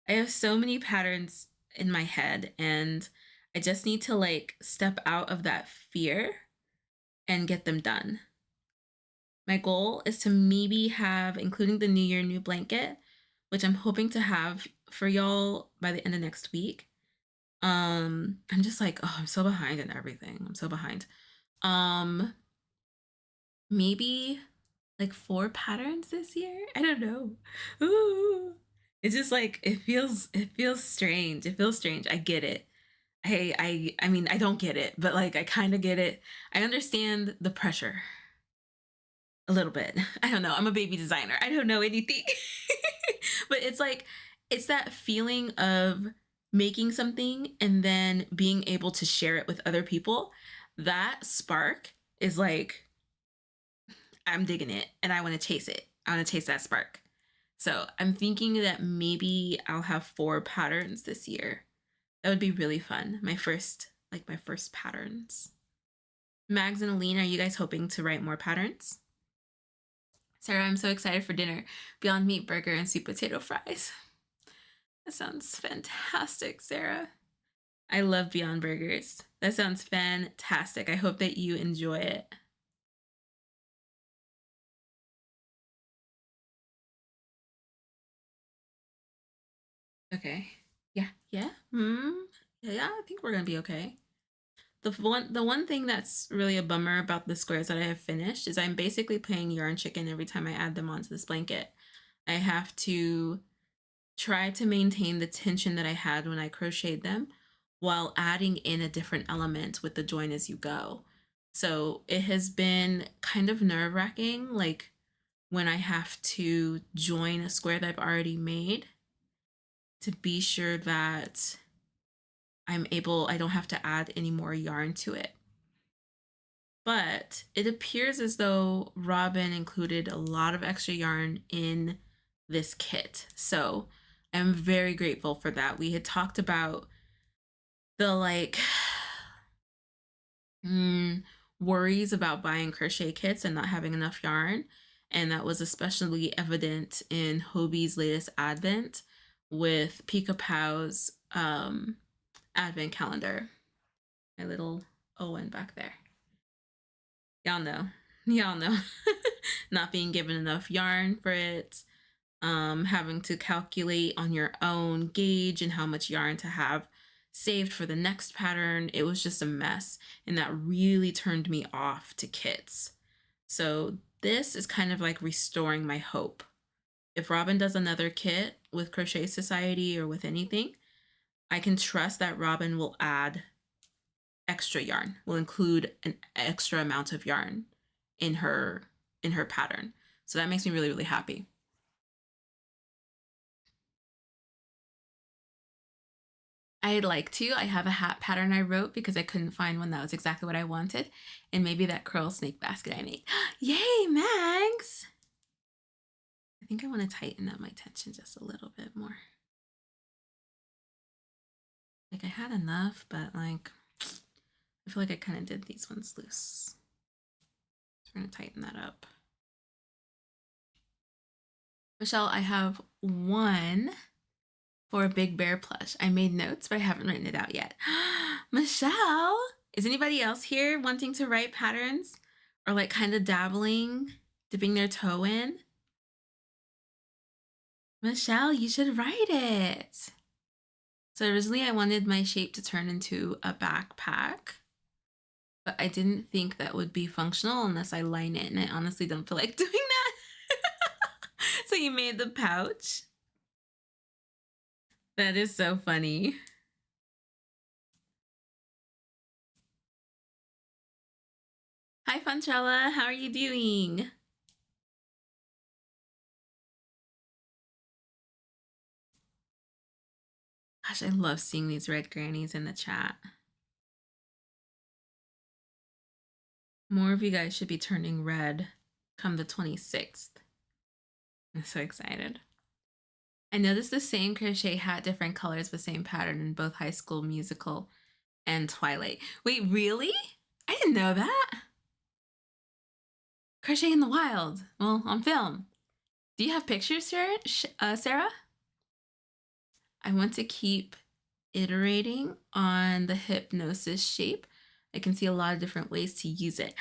I have so many patterns in my head and I just need to like step out of that fear and get them done. My goal is to maybe have, including the New Year, New Blanket, which I'm hoping to have for y'all by the end of next week. I'm just like, oh, I'm so behind in everything. I'm so behind. Maybe like 4 patterns this year. I don't know. Ooh. It's just like it feels strange. It feels strange. I get it. I mean, I don't get it, but like I kind of get it. I understand the pressure a little bit. I don't know. I'm a baby designer. I don't know anything. But it's like it's that feeling of making something and then being able to share it with other people. That spark is like I'm digging it and I want to chase it. I want to chase that spark. So I'm thinking that maybe I'll have 4 patterns this year. That would be really fun. My first patterns. Mags and Aline, are you guys hoping to write more patterns? Sarah, I'm so excited for dinner. Beyond Meat burger and sweet potato fries. That sounds fantastic, Sarah. I love Beyond Burgers. That sounds fantastic. I hope that you enjoy it. Okay. Yeah. Yeah. Yeah, I think we're gonna be okay. The one thing that's really a bummer about the squares that I have finished is I'm basically playing yarn chicken every time I add them onto this blanket. I have to try to maintain the tension that I had when I crocheted them while adding in a different element with the join as you go. So it has been kind of nerve-wracking, like when I have to join a square that I've already made to be sure that I don't have to add any more yarn to it. But it appears as though Robin included a lot of extra yarn in this kit. So I'm very grateful for that. We had talked about the worries about buying crochet kits and not having enough yarn. And that was especially evident in Hobie's latest advent with Pika Pow's advent calendar. My little Owen back there. Y'all know. Y'all know. Not being given enough yarn for it, having to calculate on your own gauge and how much yarn to have saved for the next pattern. It was just a mess, and that really turned me off to kits. So this is kind of like restoring my hope. If Robin does another kit with Crochet Society or with anything, I can trust that Robin will add extra yarn, will include an extra amount of yarn in her pattern. So that makes me really, really happy. I'd like to. I have a hat pattern I wrote because I couldn't find one that was exactly what I wanted. And maybe that curl snake basket I made. Yay, Mags! I think I want to tighten up my tension just a little bit more. Like I had enough, but like I feel like I kind of did these ones loose. So we're going to tighten that up. Michelle, I have one for a Big Bear plush. I made notes, but I haven't written it out yet. Michelle, is anybody else here wanting to write patterns or like kind of dabbling, dipping their toe in? Michelle, you should write it. So originally I wanted my shape to turn into a backpack, but I didn't think that would be functional unless I line it, and I honestly don't feel like doing that. So you made the pouch? That is so funny. Hi, Funchella. How are you doing? Gosh, I love seeing these red grannies in the chat. More of you guys should be turning red come the 26th. I'm so excited. I noticed the same crochet hat, different colors, but same pattern in both High School Musical and Twilight. Wait, really? I didn't know that. Crochet in the Wild. Well, on film. Do you have pictures, Sarah? I want to keep iterating on the hypnosis shape. I can see a lot of different ways to use it.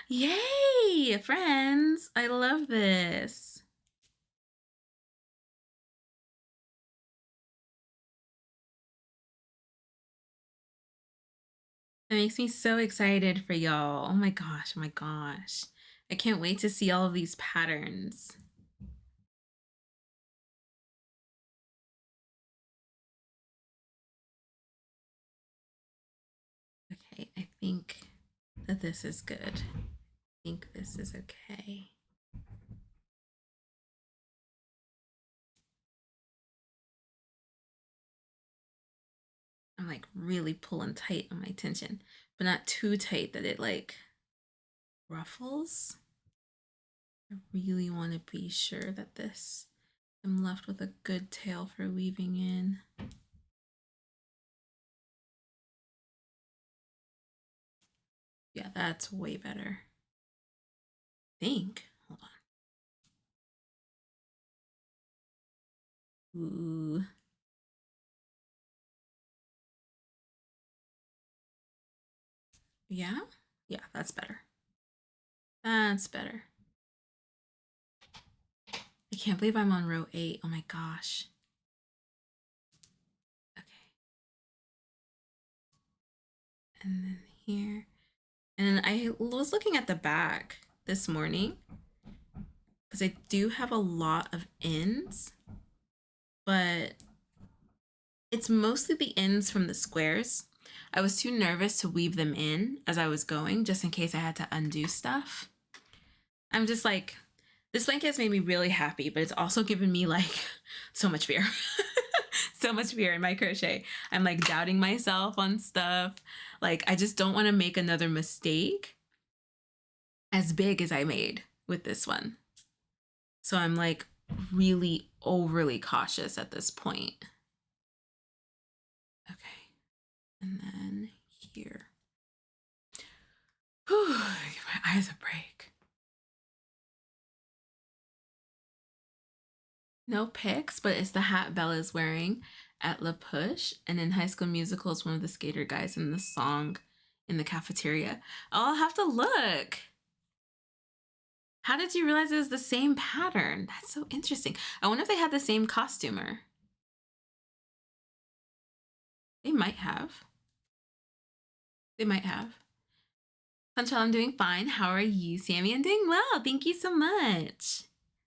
Yay, friends. I love this. It makes me so excited for y'all. Oh my gosh, oh my gosh. I can't wait to see all of these patterns. think that this is good. I think this is okay. I'm like really pulling tight on my tension, but not too tight that it like ruffles. I really want to be sure that this, I'm left with a good tail for weaving in. Yeah, that's way better. I think. Hold on. Ooh. Yeah? Yeah, that's better. That's better. I can't believe I'm on row 8. Oh my gosh. Okay. And then here. And I was looking at the back this morning because I do have a lot of ends, but it's mostly the ends from the squares. I was too nervous to weave them in as I was going, just in case I had to undo stuff. I'm just like, this blanket has made me really happy, but it's also given me like so much fear. So much fear in my crochet. I'm like doubting myself on stuff. Like, I just don't want to make another mistake as big as I made with this one. So I'm like really overly cautious at this point. Okay. And then here. Whew, give my eyes a break. No pics, but it's the hat Bella's wearing at La Push. And in High School Musical, it's one of the skater guys in the song in the cafeteria. Oh, I'll have to look. How did you realize it was the same pattern? That's so interesting. I wonder if they had the same costumer. They might have. They might have. Sunshine, I'm doing fine. How are you, Sammy? I'm doing well. Thank you so much.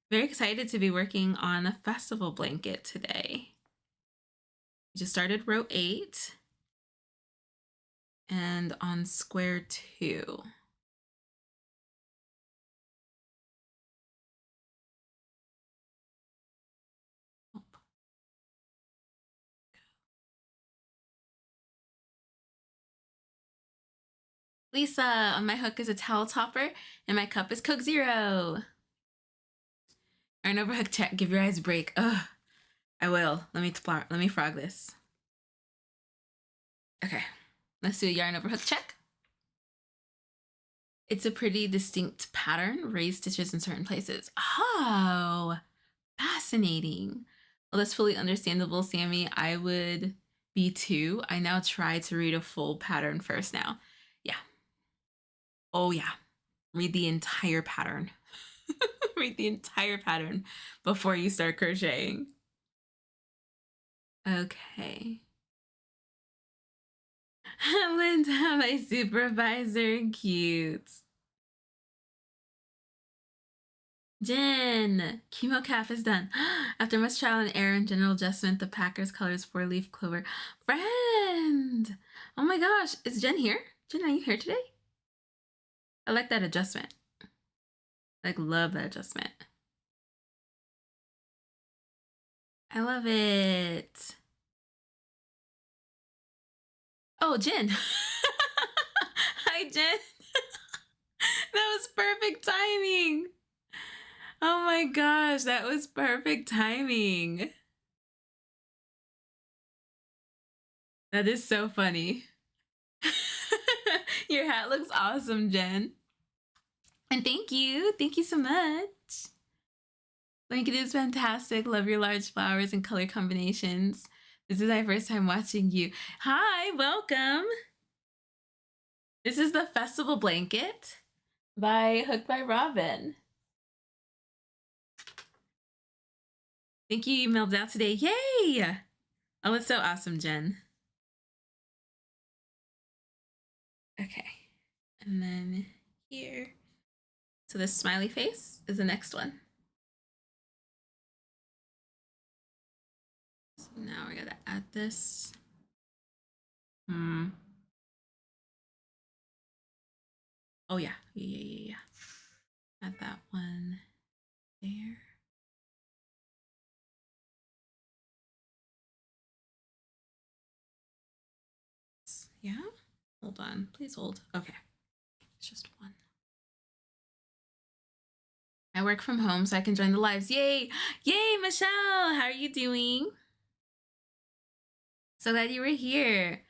Very excited to be working on a festival blanket today. We just started row 8 and on square 2. Lisa, on my hook is a towel topper and my cup is Coke Zero. Yarn over hook check. Give your eyes a break. Ugh. I will. Let me frog this. Okay. Let's do a yarn over hook check. It's a pretty distinct pattern, raised stitches in certain places. Oh, fascinating. Well, that's fully understandable, Sammy. I would be too. I now try to read a full pattern first now. Yeah. Oh, yeah. Read the entire pattern. Read the entire pattern before you start crocheting. Okay. Linda, my supervisor, cute. Jen, Chemo Calf is done. After much trial and error and general adjustment, the Packers colors 4-leaf clover. Friend! Oh my gosh, is Jen here? Jen, are you here today? I like that adjustment. I love that adjustment. I love it. Oh, Jen. Hi, Jen. That was perfect timing. Oh my gosh, that was perfect timing. That is so funny. Your hat looks awesome, Jen. And thank you. Thank you so much. Blanket is fantastic. Love your large flowers and color combinations. This is my first time watching you. Hi, welcome. This is the Festival Blanket by Hooked by Robin. Thank you, emailed out today. Yay! Oh, it's so awesome, Jen. Okay. And then here. So this smiley face is the next one. So now we're gonna add this. Oh yeah, yeah. Add that one there. Yeah. Hold on, please hold. Okay, it's just one. I work from home, so I can join the lives. Yay! Yay, Michelle! How are you doing? So glad you were here.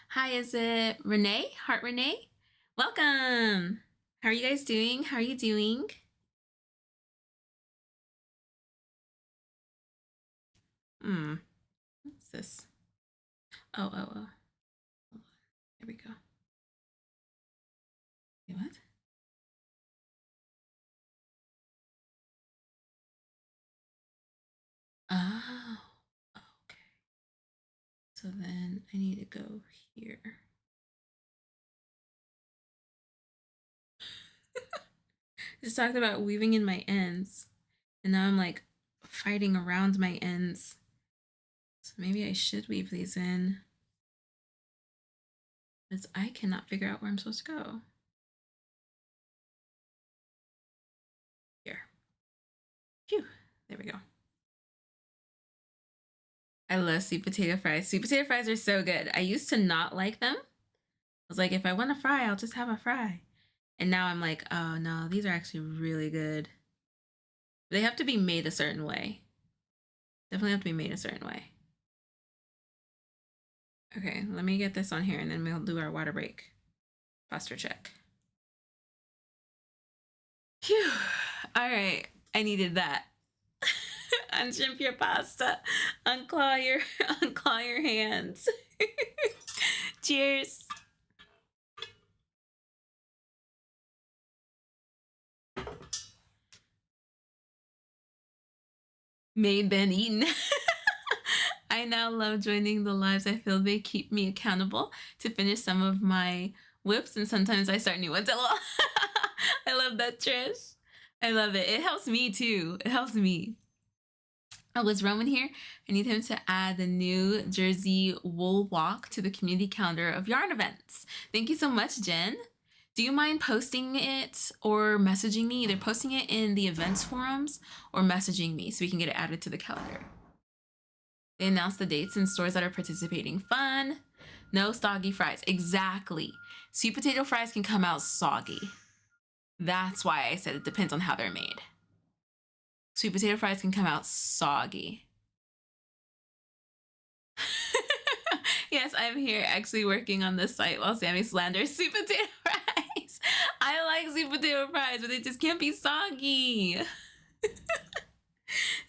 Hi, is it Renee? Heart Renee? Welcome! How are you guys doing? How are you doing? What's this? Oh. Here we go. Wait, what? Oh, okay. So then I need to go here. Just talked about weaving in my ends, and now I'm like fighting around my ends. So maybe I should weave these in, because I cannot figure out where I'm supposed to go. Here. Phew. There we go. I love sweet potato fries. Sweet potato fries are so good. I used to not like them. I was like, if I want a fry, I'll just have a fry. And now I'm like, oh no, these are actually really good. They have to be made a certain way. Definitely have to be made a certain way. Okay, let me get this on here and then we'll do our water break. Posture check. Phew. All right, I needed that. Unshrimp your pasta. Unclaw your hands. Cheers. Made, been, eaten. I now love joining the lives. I feel they keep me accountable to finish some of my whips, and sometimes I start new ones. I love that, Trish. I love it. It helps me too. It helps me. Oh, is Roman here? I need him to add the New Jersey Wool Walk to the community calendar of yarn events. Thank you so much, Jen. Do you mind posting it or messaging me? Either posting it in the events forums or messaging me so we can get it added to the calendar. They announce the dates in stores that are participating. Fun. No soggy fries. Exactly. Sweet potato fries can come out soggy. That's why I said it depends on how they're made. Sweet potato fries can come out soggy. Yes, I'm here actually working on this site while Sammy slanders sweet potato fries. I like sweet potato fries, but they just can't be soggy.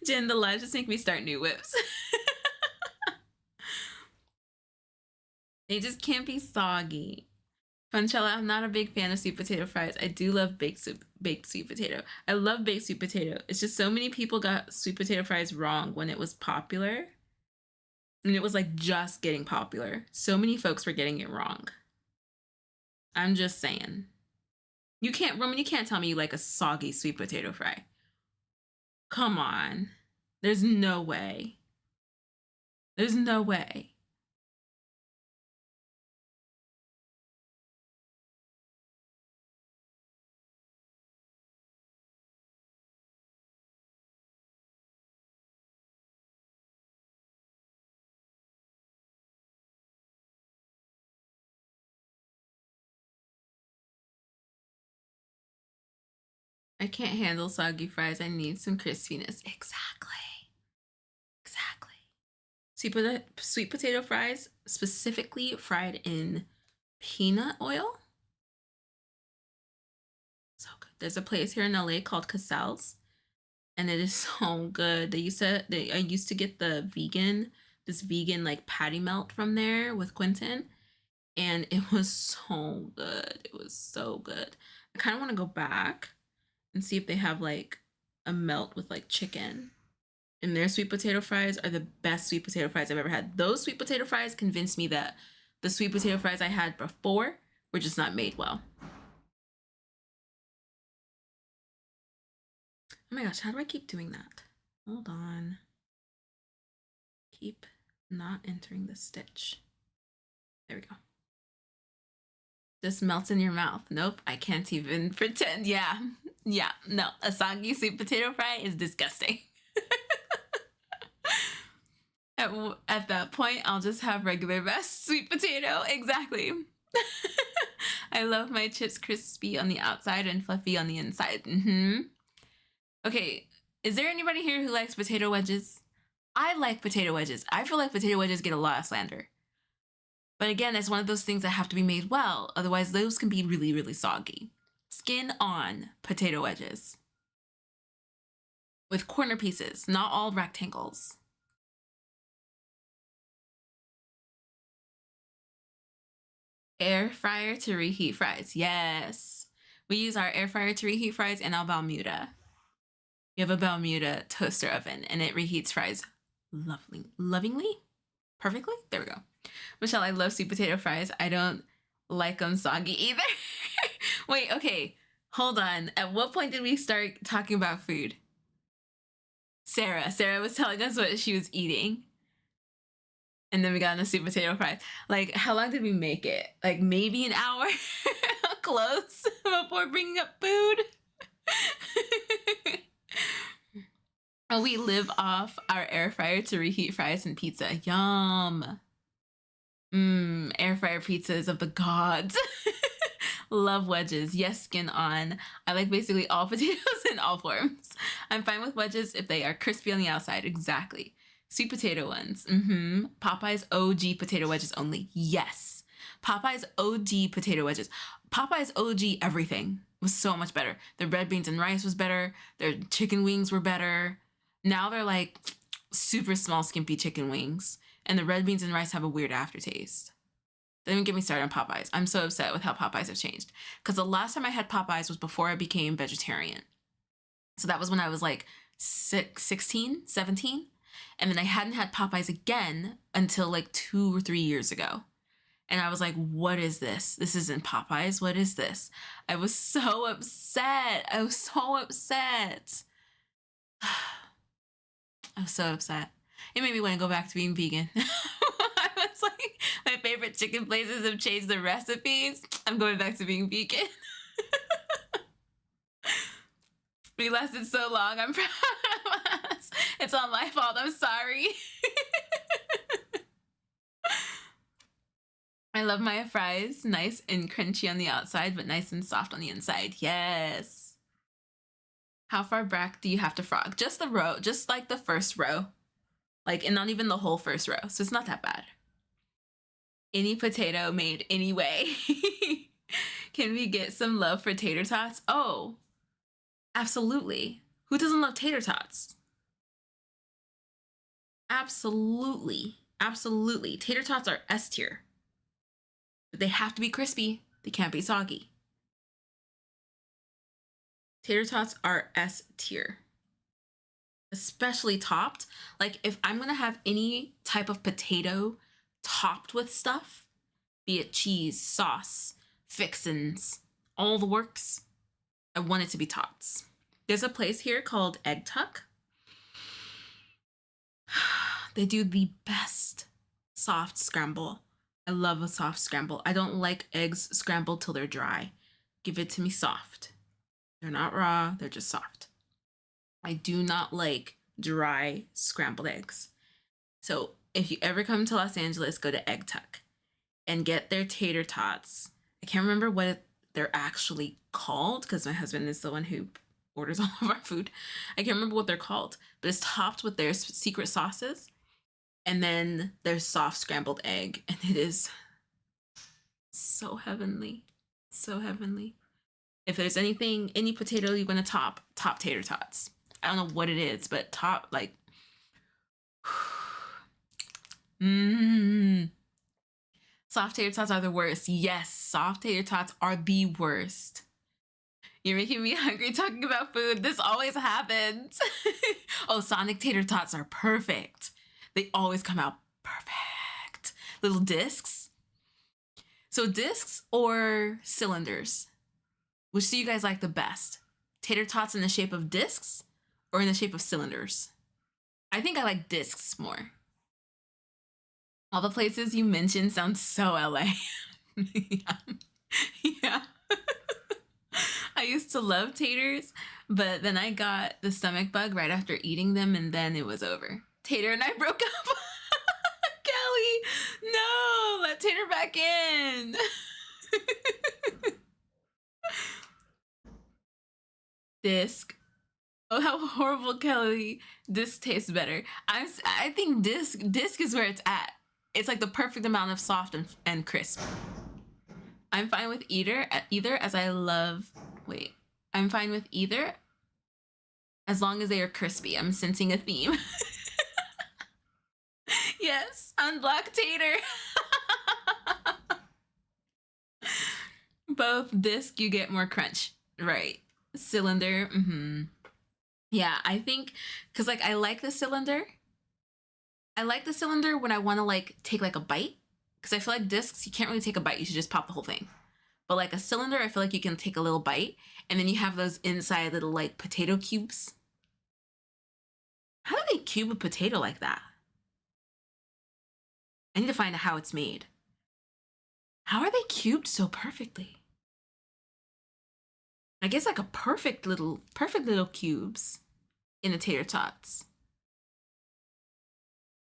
Jen, the lives just make me start new whips. They just can't be soggy. Funchella, I'm not a big fan of sweet potato fries. I do love baked sweet potato. I love baked sweet potato. It's just so many people got sweet potato fries wrong when it was popular. And it was like just getting popular. So many folks were getting it wrong. I'm just saying. You can't, Roman, you can't tell me you like a soggy sweet potato fry. Come on. There's no way. There's no way. I can't handle soggy fries. I need some crispiness. Exactly. Exactly. Sweet potato fries, specifically fried in peanut oil. So good. There's a place here in LA called Casal's, and it is so good. I used to get this vegan like patty melt from there with Quentin, and it was so good. It was so good. I kind of want to go back and see if they have like a melt with like chicken. And their sweet potato fries are the best sweet potato fries I've ever had. Those sweet potato fries convinced me that the sweet potato fries I had before were just not made well. Oh my gosh, how do I keep doing that? Hold on. Keep not entering the stitch. There we go. Just melts in your mouth. Nope, I can't even pretend. Yeah, yeah, no. A soggy sweet potato fry is disgusting. At that point, I'll just have regular best sweet potato. Exactly. I love my chips crispy on the outside and fluffy on the inside. Okay, is there anybody here who likes potato wedges? I like potato wedges. I feel like potato wedges get a lot of slander. But again, it's one of those things that have to be made well. Otherwise, those can be really, really soggy. Skin on potato wedges. With corner pieces, not all rectangles. Air fryer to reheat fries. Yes. We use our air fryer to reheat fries and our Bermuda. We have a Bermuda toaster oven and it reheats fries lovingly? Perfectly? There we go. Michelle, I love sweet potato fries. I don't like them soggy either. Wait, okay. Hold on. At what point did we start talking about food? Sarah was telling us what she was eating. And then we got into sweet potato fries. Like, how long did we make it? Like, maybe an hour? Close before bringing up food? Oh, we live off our air fryer to reheat fries and pizza. Yum. Air fryer pizzas of the gods. Love wedges. Yes, skin on. I like basically all potatoes in all forms. I'm fine with wedges if they are crispy on the outside. Exactly. Sweet potato ones. Popeye's OG potato wedges only. Yes. Popeye's OG potato wedges. Popeye's OG everything was so much better. Their red beans and rice was better. Their chicken wings were better. Now they're like super small, skimpy chicken wings. And the red beans and rice have a weird aftertaste. Don't even get me started on Popeyes. I'm so upset with how Popeyes have changed. Because the last time I had Popeyes was before I became vegetarian. So that was when I was like 16, 17. And then I hadn't had Popeyes again until like 2 or 3 years ago. And I was like, what is this? This isn't Popeyes. What is this? I was so upset. I was so upset. I was so upset. It made me want to go back to being vegan. I was like, my favorite chicken places have changed the recipes. I'm going back to being vegan. We lasted so long. I'm proud of us. It's all my fault. I'm sorry. I love my fries. Nice and crunchy on the outside, but nice and soft on the inside. Yes. How far back do you have to frog? Just the row, just like the first row. Like, and not even the whole first row. So it's not that bad. Any potato made anyway. Can we get some love for tater tots? Oh, absolutely. Who doesn't love tater tots? Absolutely. Absolutely. Tater tots are S tier. But they have to be crispy. They can't be soggy. Tater tots are S tier. Especially topped. Like, if I'm going to have any type of potato topped with stuff, be it cheese, sauce, fixins, all the works, I want it to be tots. There's a place here called Egg Tuck. They do the best soft scramble. I love a soft scramble. I don't like eggs scrambled till they're dry. Give it to me soft. They're not raw, they're just soft. I do not like dry scrambled eggs. So if you ever come to Los Angeles, go to Egg Tuck and get their tater tots. I can't remember what they're actually called because my husband is the one who orders all of our food. I can't remember what they're called, but it's topped with their secret sauces and then their soft scrambled egg. And it is so heavenly, so heavenly. If there's anything, any potato you want to top tater tots. I don't know what it is, but top, like, soft tater tots are the worst. Yes, soft tater tots are the worst. You're making me hungry talking about food. This always happens. Oh, Sonic tater tots are perfect. They always come out perfect. Little discs. So discs or cylinders? Which do you guys like the best? Tater tots in the shape of discs or in the shape of cylinders? I think I like discs more. All the places you mentioned sound so LA. Yeah. Yeah. I used to love taters, but then I got the stomach bug right after eating them, and then it was over. Tater and I broke up. Kelly, no, let Tater back in. Disc. Oh, how horrible, Kelly. Disc tastes better. I think disc is where it's at. It's like the perfect amount of soft and crisp. I'm fine with either as I love. Wait, I'm fine with either as long as they are crispy. I'm sensing a theme. Yes, unblock Tater. Both disc, you get more crunch, right? Cylinder, yeah, I think because like I like the cylinder. I like the cylinder when I want to like take like a bite, because I feel like discs you can't really take a bite. You should just pop the whole thing. But like a cylinder, I feel like you can take a little bite, and then you have those inside little like potato cubes. How do they cube a potato like that? I need to find out how it's made. How are they cubed so perfectly? I guess like a perfect little cubes in the tater tots.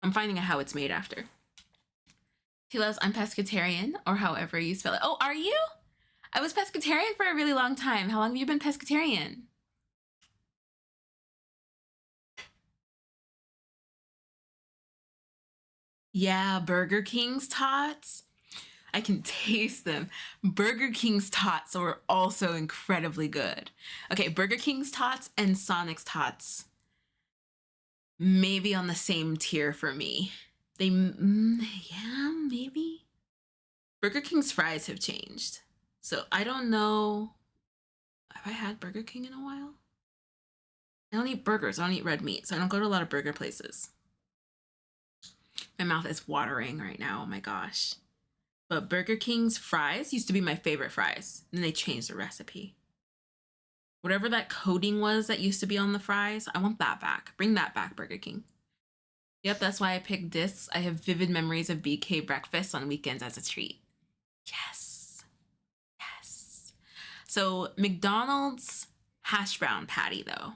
I'm finding out how it's made after. He loves I'm pescatarian, or however you spell it. Oh, are you? I was pescatarian for a really long time. How long have you been pescatarian? Yeah, Burger King's tots. I can taste them. Burger King's tots are also incredibly good. Okay, Burger King's tots and Sonic's tots. Maybe on the same tier for me. Yeah, maybe. Burger King's fries have changed. So I don't know. Have I had Burger King in a while? I don't eat burgers. I don't eat red meat. So I don't go to a lot of burger places. My mouth is watering right now. Oh my gosh. But Burger King's fries used to be my favorite fries. And then they changed the recipe. Whatever that coating was that used to be on the fries, I want that back. Bring that back, Burger King. Yep, that's why I picked discs. I have vivid memories of BK breakfast on weekends as a treat. Yes. Yes. So McDonald's hash brown patty, though.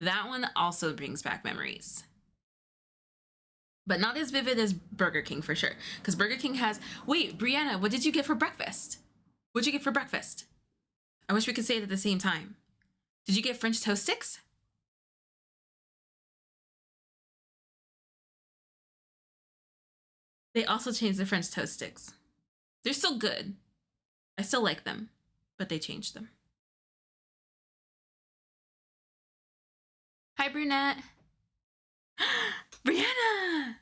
That one also brings back memories. But not as vivid as Burger King for sure. Because Burger King has... Wait, Brianna, what did you get for breakfast? What'd you get for breakfast? I wish we could say it at the same time. Did you get French toast sticks? They also changed the French toast sticks. They're still good. I still like them, but they changed them. Hi, Brunette. Brianna!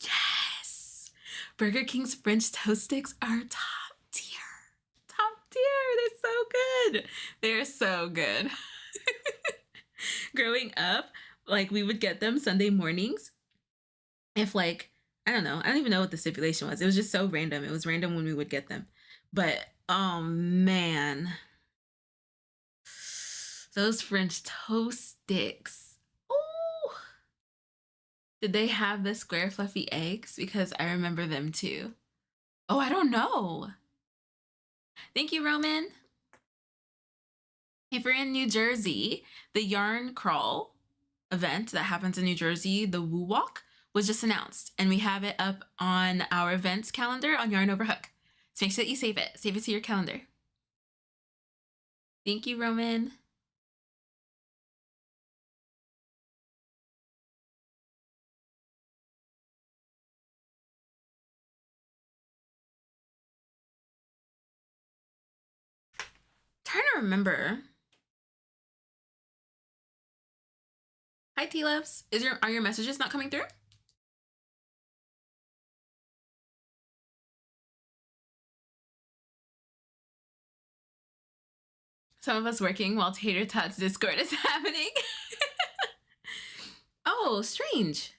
Yes! Burger King's French toast sticks are top tier. Top tier. They're so good. They're so good. Growing up, like we would get them Sunday mornings. If like, I don't know, I don't even know what the stipulation was. It was just so random. It was random when we would get them. But oh man. Those French toast sticks. Oh, did they have the square fluffy eggs? Because I remember them too. Oh, I don't know. Thank you, Roman. If you're in New Jersey, the Yarn Crawl event that happens in New Jersey, the Woo Walk, was just announced. And we have it up on our events calendar on Yarn Over Hook. So make sure that you save it. Save it to your calendar. Thank you, Roman. Trying to remember. Hi, T-Loves. Are your messages not coming through? Some of us working while Tater Tots Discord is happening. Oh, strange.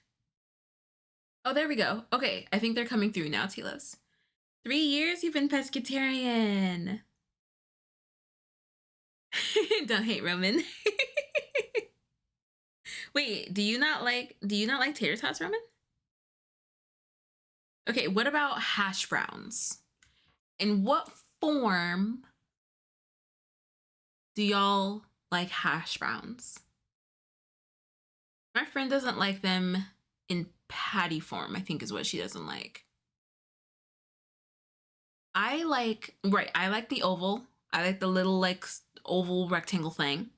Oh, there we go. Okay, I think they're coming through now, T-Loves. 3 years you've been pescatarian. Don't hate Roman. Wait, do you not like tater tots, Roman? Okay, what about hash browns? In what form do y'all like hash browns? My friend doesn't like them in patty form, I think is what she doesn't like. I like the oval. I like the little like oval rectangle thing.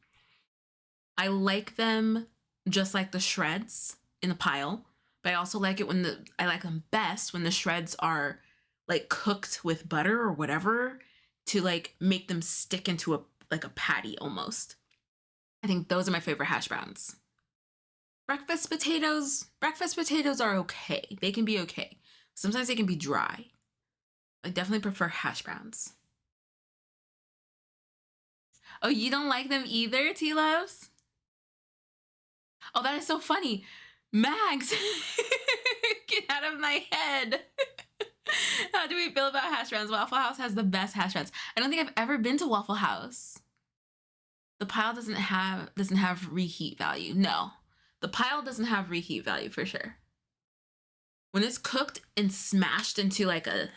I like them just like the shreds in the pile, but I also like it when I like them best when the shreds are like cooked with butter or whatever to like make them stick into a patty almost. I think those are my favorite hash browns. Breakfast potatoes are okay. They can be okay. Sometimes they can be dry. I definitely prefer hash browns. Oh, you don't like them either, T Loves? Oh, that is so funny. Mags, get out of my head. How do we feel about hash browns? Waffle House has the best hash browns. I don't think I've ever been to Waffle House. The pile doesn't have reheat value. No, the pile doesn't have reheat value for sure. When it's cooked and smashed into like a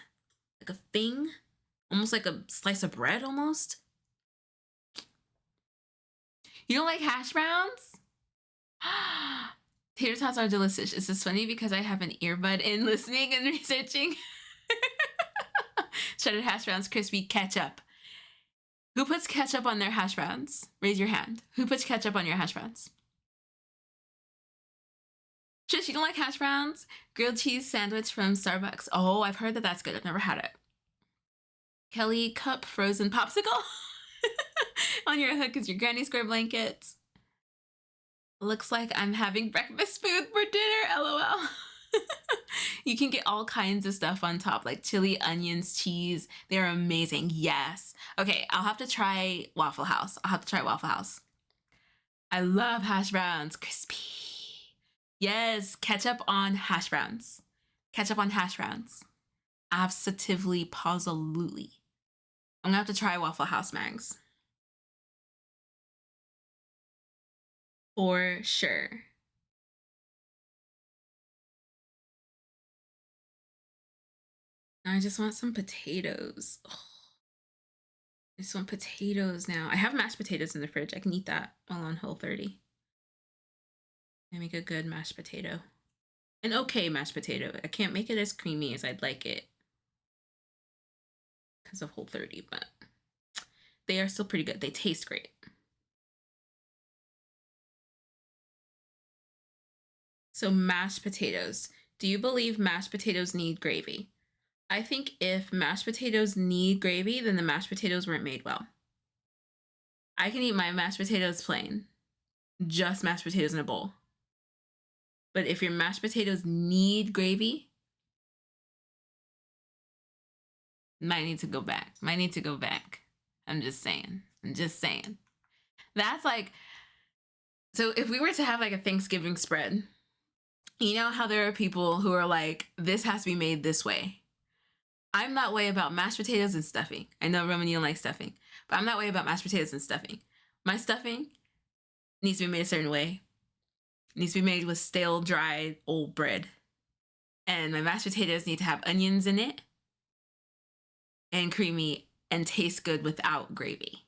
thing, almost like a slice of bread almost. You don't like hash browns? Tater tots are delicious. Is this funny because I have an earbud in listening and researching? Shredded hash browns, crispy, ketchup. Who puts ketchup on their hash browns? Raise your hand. Who puts ketchup on your hash browns? Trish, you don't like hash browns? Grilled cheese sandwich from Starbucks. Oh, I've heard that that's good. I've never had it. Kelly, cup frozen popsicle. On your hook is your granny square blanket. Looks like I'm having breakfast food for dinner, LOL. You can get all kinds of stuff on top, like chili, onions, cheese. They're amazing. Yes. Okay, I'll have to try Waffle House. I love hash browns. Crispy. Yes, ketchup on hash browns. Absolutely, positively. I'm gonna have to try Waffle House, Mags. For sure. I just want some potatoes. Ugh. I just want potatoes now. I have mashed potatoes in the fridge. I can eat that while on Whole30. I make a good mashed potato. An okay mashed potato. I can't make it as creamy as I'd like it because of Whole30, but they are still pretty good. They taste great. So mashed potatoes. Do you believe mashed potatoes need gravy? I think if mashed potatoes need gravy, then the mashed potatoes weren't made well. I can eat my mashed potatoes plain. Just mashed potatoes in a bowl. But if your mashed potatoes need gravy, might need to go back. I'm just saying. That's like, so if we were to have like a Thanksgiving spread, you know how there are people who are like, this has to be made this way. I'm that way about mashed potatoes and stuffing. I know, Roman, you don't like stuffing, but I'm that way about mashed potatoes and stuffing. My stuffing needs to be made a certain way. It needs to be made with stale, dry, old bread. And my mashed potatoes need to have onions in it and creamy and taste good without gravy.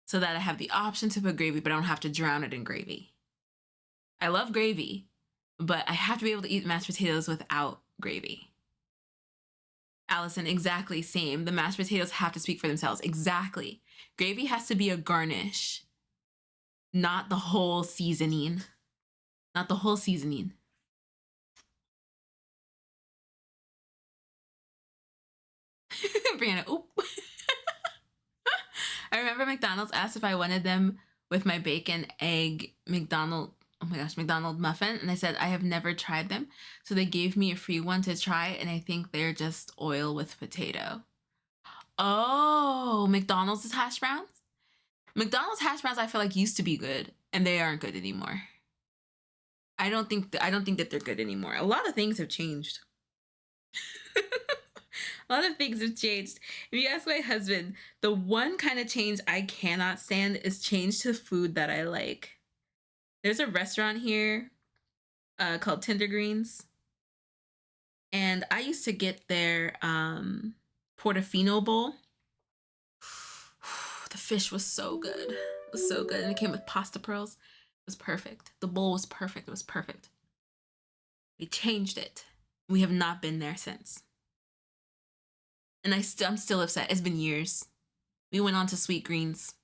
So that I have the option to put gravy, but I don't have to drown it in gravy. I love gravy, but I have to be able to eat mashed potatoes without gravy. Allison, exactly, same. The mashed potatoes have to speak for themselves. Exactly. Gravy has to be a garnish, not the whole seasoning. Brianna, oop. I remember McDonald's asked if I wanted them with my bacon, egg, McDonald muffin. And I said, I have never tried them. So they gave me a free one to try. And I think they're just oil with potato. Oh, McDonald's hash browns? McDonald's hash browns I feel like used to be good. And they aren't good anymore. I don't think that they're good anymore. A lot of things have changed. A lot of things have changed. If you ask my husband, the one kind of change I cannot stand is change to food that I like. There's a restaurant here called Tender Greens. And I used to get their portofino bowl. The fish was so good. It was so good. And it came with pasta pearls. It was perfect. The bowl was perfect. It was perfect. We changed it. We have not been there since. And I'm still upset. It's been years. We went on to Sweet Greens.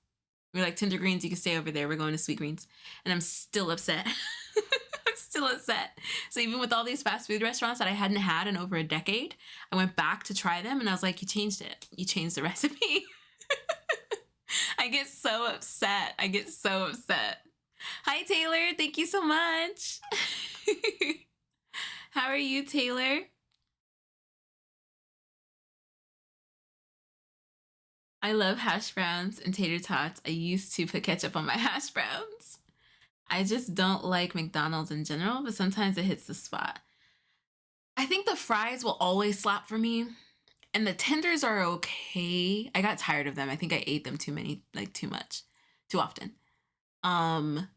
We were like, Tender Greens, you can stay over there. We're going to Sweet Greens. And I'm still upset. I'm still upset. So even with all these fast food restaurants that I hadn't had in over a decade, I went back to try them and I was like, you changed it. You changed the recipe. I get so upset. I get so upset. Hi, Taylor. Thank you so much. How are you, Taylor? I love hash browns and tater tots. I used to put ketchup on my hash browns. I just don't like McDonald's in general, but sometimes it hits the spot. I think the fries will always slap for me, and the tenders are okay. I got tired of them. I think I ate them too much, too often. The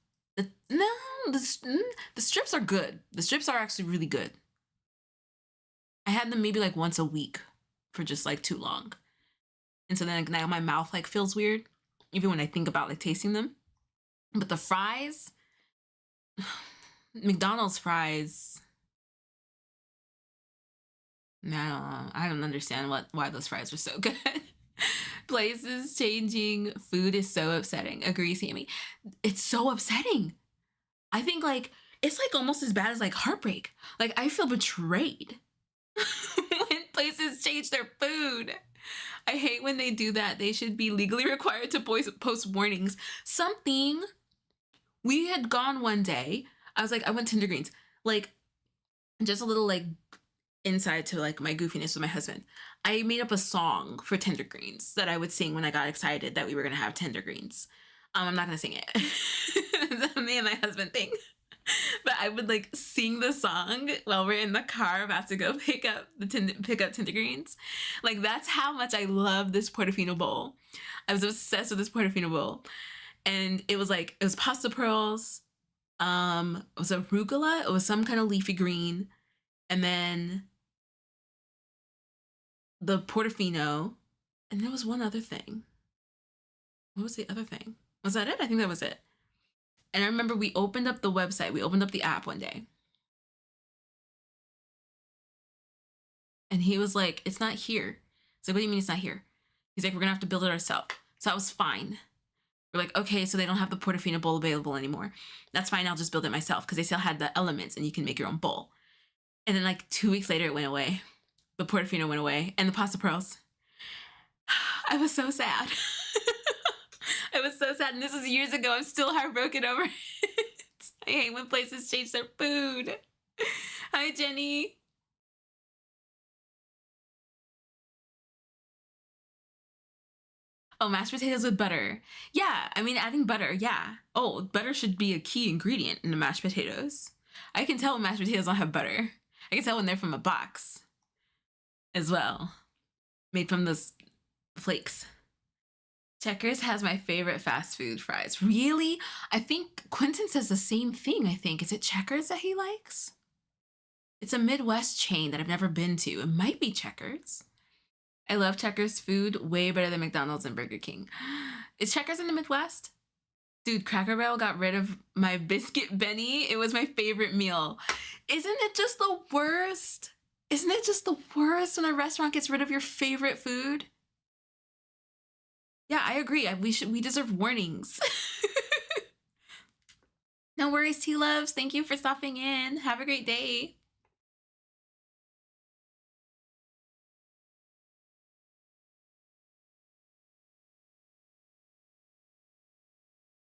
strips are good. The strips are actually really good. I had them maybe like once a week for just like too long. And so then now my mouth like feels weird, even when I think about like tasting them. But the fries, McDonald's fries, I don't understand why those fries were so good. Places changing food is so upsetting. Agree, Sammy. It's so upsetting. I think like it's like almost as bad as like heartbreak. Like I feel betrayed when places change their food. I hate when they do that. They should be legally required to post warnings. Something. We had gone one day. I was like, I went Tender Greens. Like, just a little like inside to like my goofiness with my husband. I made up a song for Tender Greens that I would sing when I got excited that we were gonna have Tender Greens. I'm not gonna sing it. It's a me and my husband thing. But I would like sing the song while we're in the car about to go pick up Tender Greens. Like that's how much I love this portofino bowl. I was obsessed with this portofino bowl, and it was pasta pearls. It was arugula. It was some kind of leafy green, and then the portofino, and there was one other thing. What was the other thing? Was that it? I think that was it. And I remember we opened up the website. We opened up the app one day. And he was like, it's not here. It's like, what do you mean it's not here? He's like, we're going to have to build it ourselves. So that was fine. We're like, okay, so they don't have the portofino bowl available anymore. That's fine. I'll just build it myself because they still had the elements and you can make your own bowl. And then like 2 weeks later, it went away. The portofino went away and the pasta pearls. I was so sad. I was so sad. And this was years ago. I'm still heartbroken over it. I hate when places change their food. Hi, Jenny. Oh, mashed potatoes with butter. Yeah, I mean, adding butter, yeah. Oh, butter should be a key ingredient in the mashed potatoes. I can tell when mashed potatoes don't have butter. I can tell when they're from a box as well. Made from those flakes. Checkers has my favorite fast food fries. Really? I think Quentin says the same thing, I think. Is it Checkers that he likes? It's a Midwest chain that I've never been to. It might be Checkers. I love Checkers food way better than McDonald's and Burger King. Is Checkers in the Midwest? Dude, Cracker Barrel got rid of my Biscuit Benny. It was my favorite meal. Isn't it just the worst? Isn't it just the worst when a restaurant gets rid of your favorite food? Yeah, I agree. We deserve warnings. No worries, T-Loves. Thank you for stopping in. Have a great day.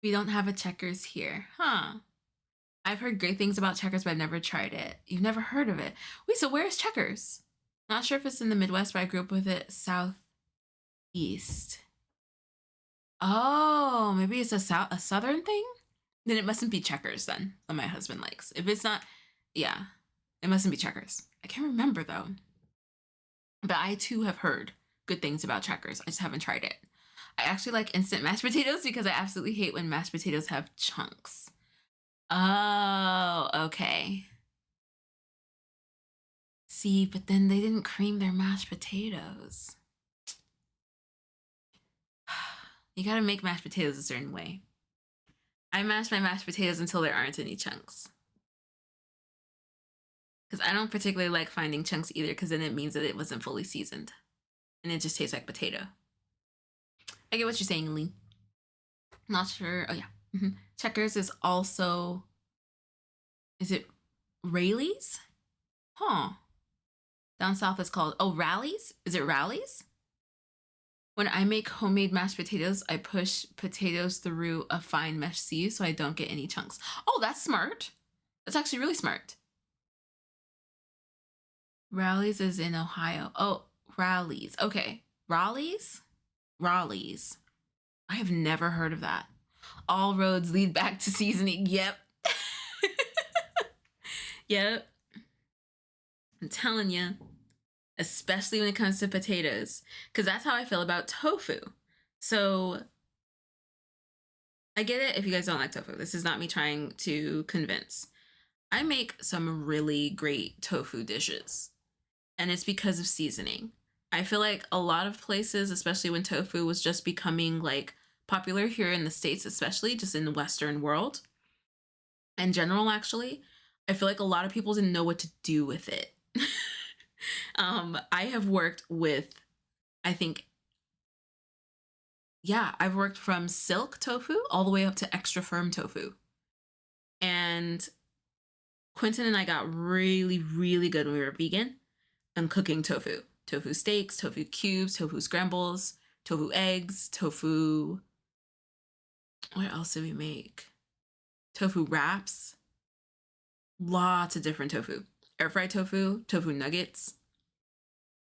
We don't have a Checkers here. Huh. I've heard great things about Checkers, but I've never tried it. You've never heard of it. Wait, so where's Checkers? Not sure if it's in the Midwest, but I grew up with it southeast. Oh, maybe it's a southern thing? Then it mustn't be Checkers then, that my husband likes. If it's not, yeah, it mustn't be Checkers. I can't remember though. But I too have heard good things about Checkers. I just haven't tried it. I actually like instant mashed potatoes because I absolutely hate when mashed potatoes have chunks. Oh, okay. See, but then they didn't cream their mashed potatoes. You gotta make mashed potatoes a certain way. I mash my mashed potatoes until there aren't any chunks. Because I don't particularly like finding chunks either, because then it means that it wasn't fully seasoned. And it just tastes like potato. I get what you're saying, Lee. Not sure. Oh, yeah. Checkers is also... Is it Rayleigh's? Huh. Down south it's called... Oh, Rallies? Is it Rallies? When I make homemade mashed potatoes, I push potatoes through a fine mesh sieve so I don't get any chunks. Oh, that's smart. That's actually really smart. Rallies is in Ohio. Oh, Rallies. Okay. Raleigh's? Raleigh's. I have never heard of that. All roads lead back to seasoning. Yep. Yep. I'm telling you. Especially when it comes to potatoes. Because that's how I feel about tofu. So I get it if you guys don't like tofu. This is not me trying to convince. I make some really great tofu dishes. And it's because of seasoning. I feel like a lot of places, especially when tofu was just becoming like popular here in the States, especially just in the Western world, in general, actually, I feel like a lot of people didn't know what to do with it. I have worked with, I think, yeah, I've worked from silk tofu all the way up to extra firm tofu. And Quentin and I got really, really good when we were vegan and cooking tofu. Tofu steaks, tofu cubes, tofu scrambles, tofu eggs, tofu... What else did we make? Tofu wraps. Lots of different tofu. Air fried tofu, tofu nuggets.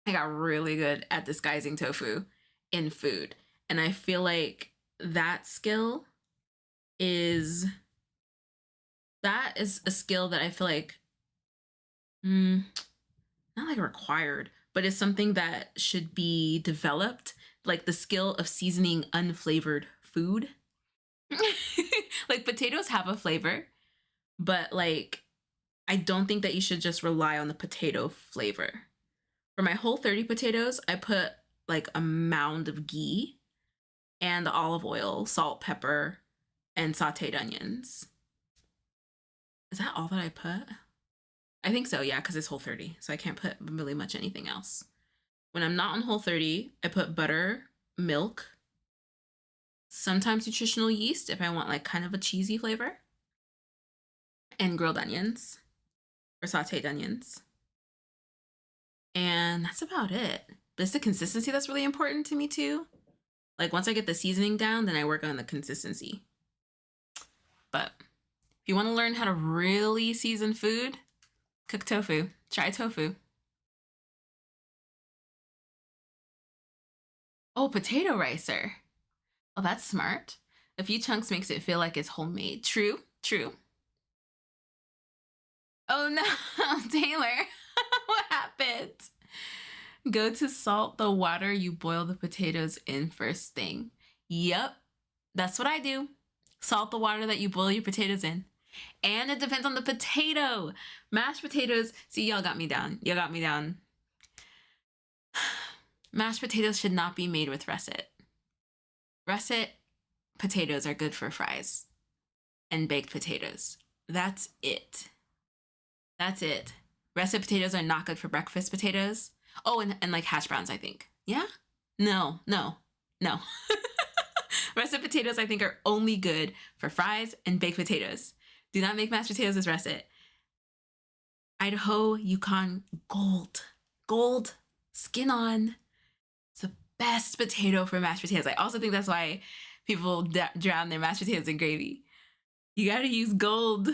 I got really good at disguising tofu in food. And I feel like that skill is... That is a skill that I feel like... not like required, but it's something that should be developed. Like the skill of seasoning unflavored food. Like potatoes have a flavor, but like I don't think that you should just rely on the potato flavor. For my Whole30 potatoes, I put like a mound of ghee and olive oil, salt, pepper, and sauteed onions. Is that all that I put? I think so, yeah, because it's Whole30, so I can't put really much anything else. When I'm not on Whole30, I put butter, milk, sometimes nutritional yeast if I want like kind of a cheesy flavor, and grilled onions or sauteed onions. And that's about it. But it's the consistency that's really important to me too. Like once I get the seasoning down, then I work on the consistency. But if you want to learn how to really season food, cook tofu. Try tofu. Oh, potato ricer. Oh, that's smart. A few chunks makes it feel like it's homemade. True, true. Oh no, Taylor, what happened? Go to salt the water you boil the potatoes in first thing. Yep, that's what I do. Salt the water that you boil your potatoes in. And it depends on the potato. Mashed potatoes, see, y'all got me down. Y'all got me down. Mashed potatoes should not be made with russet. Russet potatoes are good for fries and baked potatoes. That's it. That's it. Russet potatoes are not good for breakfast potatoes. Oh, and like hash browns, I think. Yeah? No. Russet potatoes, I think, are only good for fries and baked potatoes. Do not make mashed potatoes with russet. Idaho, Yukon, gold. Gold, skin on. It's the best potato for mashed potatoes. I also think that's why people drown their mashed potatoes in gravy. You gotta use gold.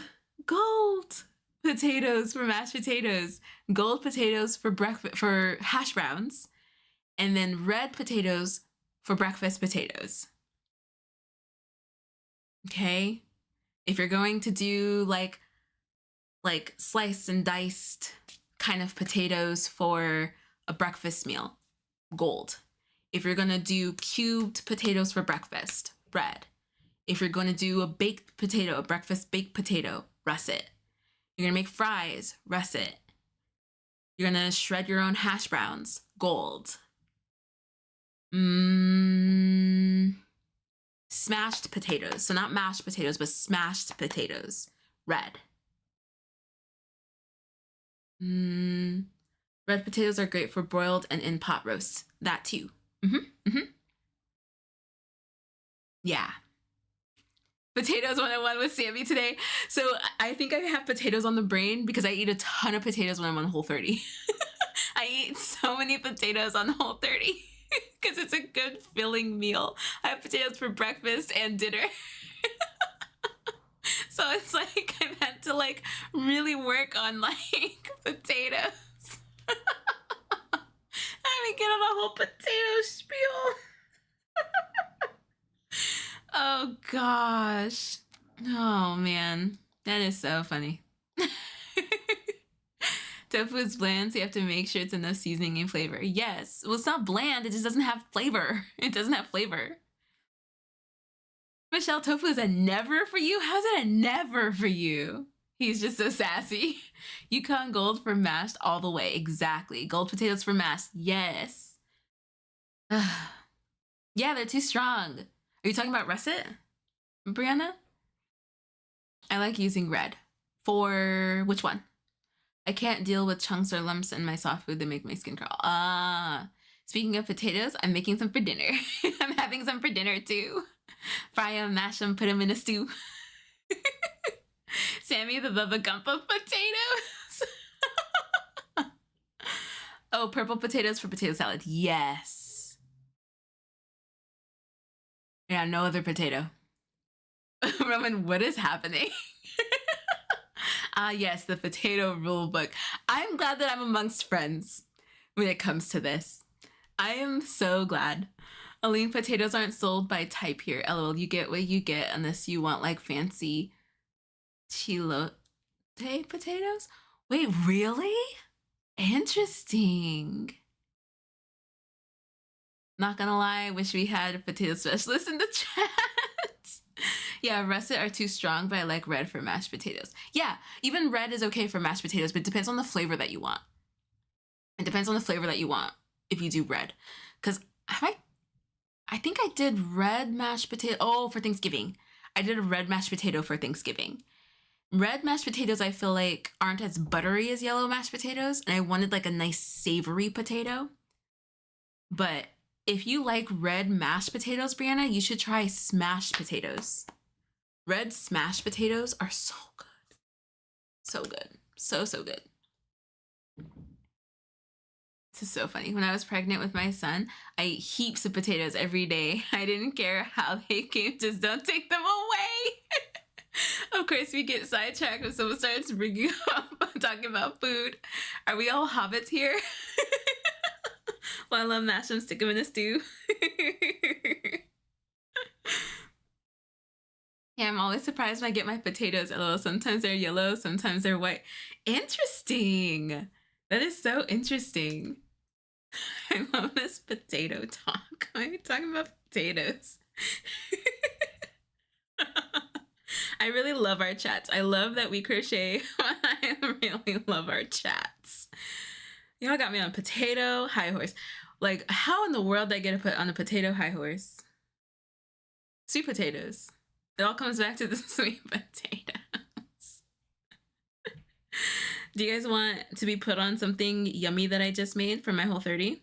Gold potatoes for mashed potatoes. Gold potatoes for breakfast, for hash browns. And then red potatoes for breakfast potatoes. Okay? If you're going to do like sliced and diced kind of potatoes for a breakfast meal, gold. If you're gonna do cubed potatoes for breakfast, red. If you're gonna do a baked potato, a breakfast baked potato, russet. You're gonna make fries, russet. You're gonna shred your own hash browns, gold. smashed potatoes. So not mashed potatoes, but smashed potatoes. Red. Red potatoes are great for broiled and in pot roasts. That too. Yeah. Potatoes 101 with Sammy today. So I think I have potatoes on the brain because I eat a ton of potatoes when I'm on Whole30. I eat so many potatoes on Whole30 because it's a good filling meal. I have potatoes for breakfast and dinner. So it's like I've had to like really work on like potatoes. Let me get on a whole potato spiel. Oh gosh. Oh man. That is so funny. Tofu is bland, so you have to make sure it's enough seasoning and flavor. Yes. Well, it's not bland. It just doesn't have flavor. It doesn't have flavor. Michelle, tofu is a never for you? How's it a never for you? He's just so sassy. Yukon Gold for mashed all the way. Exactly. Gold potatoes for mashed. Yes. Yeah, they're too strong. Are you talking about russet, Brianna? I like using red. For which one? I can't deal with chunks or lumps in my soft food that make my skin crawl. Speaking of potatoes, I'm making some for dinner. I'm having some for dinner too. Fry them, mash them, put them in a stew. Sammy the Bubba Gump of potatoes. Oh, purple potatoes for potato salad. Yes. Yeah, no other potato. Roman, what is happening? Yes, the potato rule book. I'm glad that I'm amongst friends when it comes to this. I am so glad. Aline, potatoes aren't sold by type here. LOL, you get what you get unless you want like fancy chilote potatoes. Wait, really? Interesting. Not gonna lie, wish we had a potato specialist in the chat. Yeah, russet are too strong, but I like red for mashed potatoes. Yeah, even red is okay for mashed potatoes, but it depends on the flavor that you want. It depends on the flavor that you want if you do red. Because I think I did red mashed potato. Oh, for Thanksgiving. I did a red mashed potato for Thanksgiving. Red mashed potatoes, I feel like, aren't as buttery as yellow mashed potatoes. And I wanted like a nice savory potato. But if you like red mashed potatoes, Brianna, you should try smashed potatoes. Red smashed potatoes are so good. So good. So, so good. This is so funny. When I was pregnant with my son, I ate heaps of potatoes every day. I didn't care how they came, just don't take them away. Of course, we get sidetracked when someone starts bringing up talking about food. Are we all hobbits here? Well, I love mash them, stick them in a stew. Yeah, I'm always surprised when I get my potatoes. LOL. Sometimes they're yellow, sometimes they're white. Interesting. That is so interesting. I love this potato talk. Why are we talking about potatoes? I really love our chats. I love that we crochet. I really love our chats. Y'all got me on potato high horse. Like, how in the world did I get to put on a potato high horse? Sweet potatoes. It all comes back to the sweet potatoes. Do you guys want to be put on something yummy that I just made for my Whole30?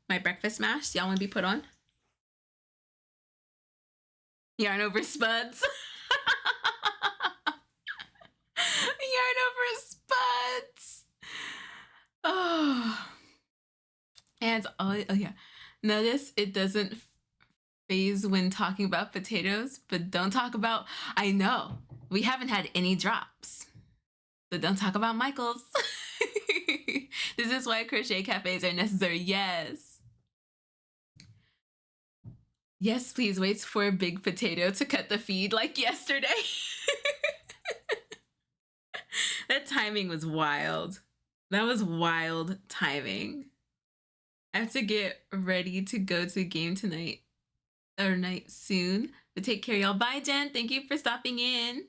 My breakfast mash. Y'all want to be put on? Yarn over spuds. Yarn over spuds. Oh. And oh yeah. Notice it doesn't phase when talking about potatoes, but don't talk about, I know, we haven't had any drops. So don't talk about Michael's. This is why crochet cafes are necessary. Yes. Yes, please wait for a big potato to cut the feed like yesterday. That timing was wild. That was wild timing. I have to get ready to go to a game tonight or night soon. But take care, y'all. Bye, Jen. Thank you for stopping in.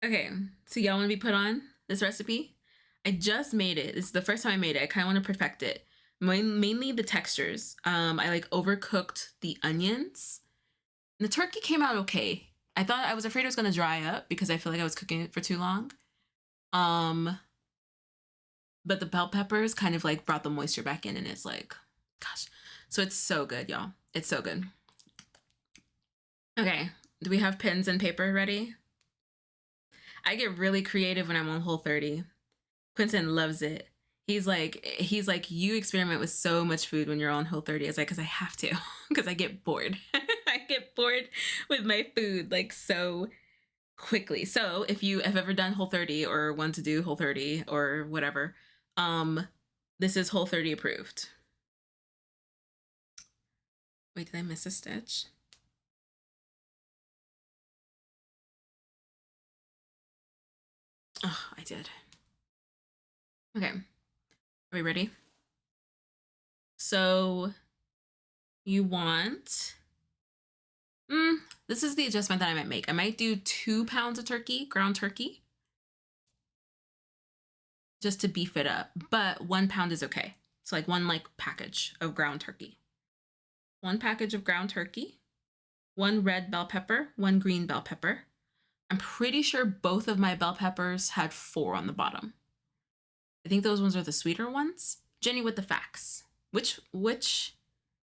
Okay, so y'all want to be put on this recipe? I just made it. This is the first time I made it. I kind of want to perfect it. mainly the textures. I like overcooked the onions. The turkey came out okay. I was afraid it was gonna dry up because I feel like I was cooking it for too long. But the bell peppers kind of like brought the moisture back in, and it's like, gosh. So it's so good, y'all. It's so good. Okay, do we have pens and paper ready? I get really creative when I'm on Whole30. Quentin loves it. He's like, you experiment with so much food when you're on Whole30. It's like, because I have to, because I get bored. I get bored with my food like so quickly. So if you have ever done Whole30 or want to do Whole30 or whatever, this is Whole30 approved. Wait, did I miss a stitch? Oh, I did. Okay, are we ready? So you want, this is the adjustment that I might make. I might do 2 pounds of turkey, ground turkey, just to beef it up, but 1 pound is okay. So like one package of ground turkey. 1 package of ground turkey, 1 red bell pepper, 1 green bell pepper. I'm pretty sure both of my bell peppers had 4 on the bottom. I think those ones are the sweeter ones. Jenny with the facts. Which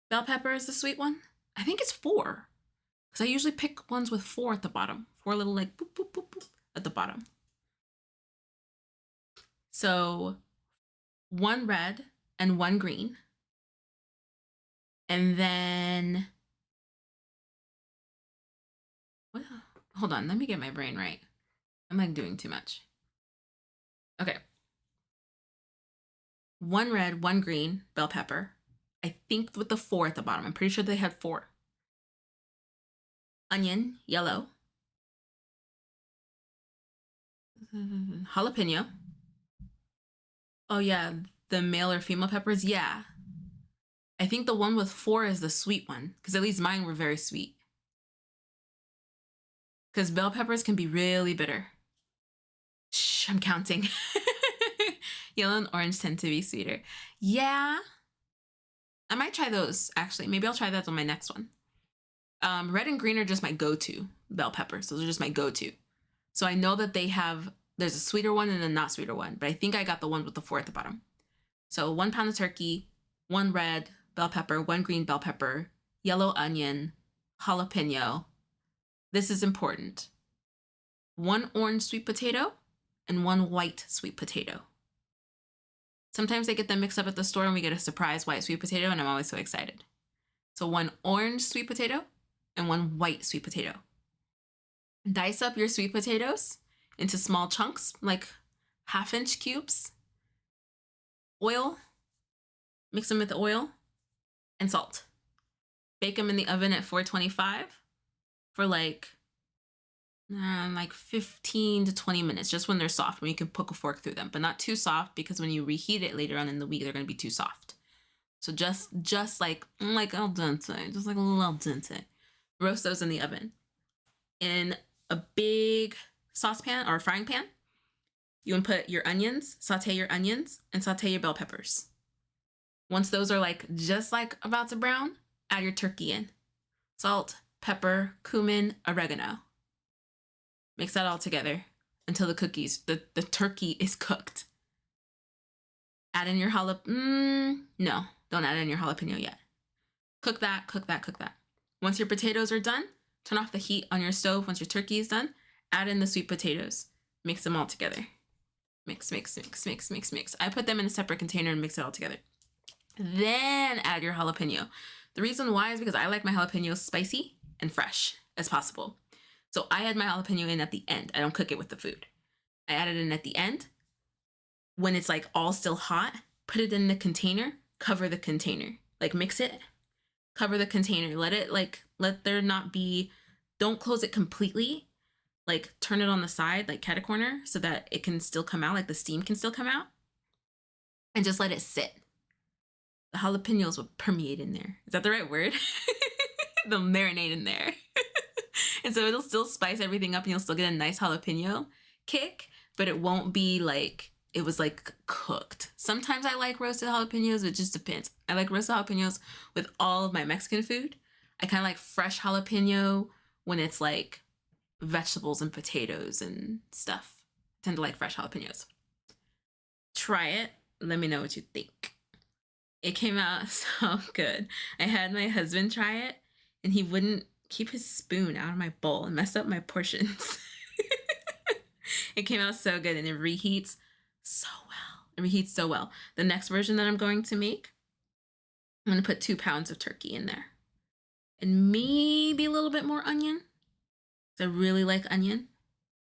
bell pepper is the sweet one? I think it's 4. Because I usually pick ones with 4 at the bottom. 4 little like boop, boop, boop, boop at the bottom. So 1 red and 1 green. And then, hold on, let me get my brain right. I'm like doing too much. Okay. 1 red, 1 green bell pepper. I think with the 4 at the bottom. I'm pretty sure they had 4. Onion, yellow. Jalapeno. Oh yeah, the male or female peppers, yeah. I think the one with 4 is the sweet one, because at least mine were very sweet. Because bell peppers can be really bitter. Shh, I'm counting. Yellow and orange tend to be sweeter. Yeah. I might try those, actually. Maybe I'll try that on my next one. Red and green are just my go-to bell peppers. Those are just my go-to. So I know that there's a sweeter one and a not sweeter one, but I think I got the one with the 4 at the bottom. So 1 pound of turkey, 1 red bell pepper, 1 green bell pepper, yellow onion, jalapeno. This is important. 1 orange sweet potato and 1 white sweet potato. Sometimes they get them mixed up at the store and we get a surprise white sweet potato, and I'm always so excited. So 1 orange sweet potato and 1 white sweet potato. Dice up your sweet potatoes into small chunks, like 1/2-inch cubes. Oil, mix them with the oil and salt. Bake them in the oven at 425 for like 15 to 20 minutes, just when they're soft, when you can poke a fork through them, but not too soft, because when you reheat it later on in the week, they're going to be too soft. So just like al dente, just like a little al dente. Roast those in the oven. In a big saucepan or frying pan, you want to put your onions, saute your onions, and saute your bell peppers. Once those are just about to brown, add your turkey in. Salt, pepper, cumin, oregano. Mix that all together until the turkey is cooked. Add in your no, don't add in your jalapeno yet. Cook that. Once your potatoes are done, turn off the heat on your stove. Once your turkey is done, add in the sweet potatoes. Mix them all together. Mix. I put them in a separate container and mix it all together. Then add your jalapeno. The reason why is because I like my jalapenos spicy and fresh as possible. So I add my jalapeno in at the end. I don't cook it with the food. I add it in at the end. When it's all still hot, put it in the container, cover the container. Mix it, cover the container. Let there not be, don't close it completely. Turn it on the side, cat corner, so that it can still come out, the steam can still come out. And just let it sit. The jalapenos will permeate in there. Is that the right word? They'll marinate in there. And so it'll still spice everything up, and you'll still get a nice jalapeno kick, but it won't be it was like cooked. Sometimes I like roasted jalapenos, it just depends. I like roasted jalapenos with all of my Mexican food. I kind of like fresh jalapeno when it's like vegetables and potatoes and stuff. I tend to like fresh jalapenos. Try it. Let me know what you think. It came out so good. I had my husband try it, and he wouldn't keep his spoon out of my bowl and messed up my portions. It came out so good, and it reheats so well. It reheats so well. The next version that I'm going to make, I'm going to put 2 pounds of turkey in there. And maybe a little bit more onion. I really like onion.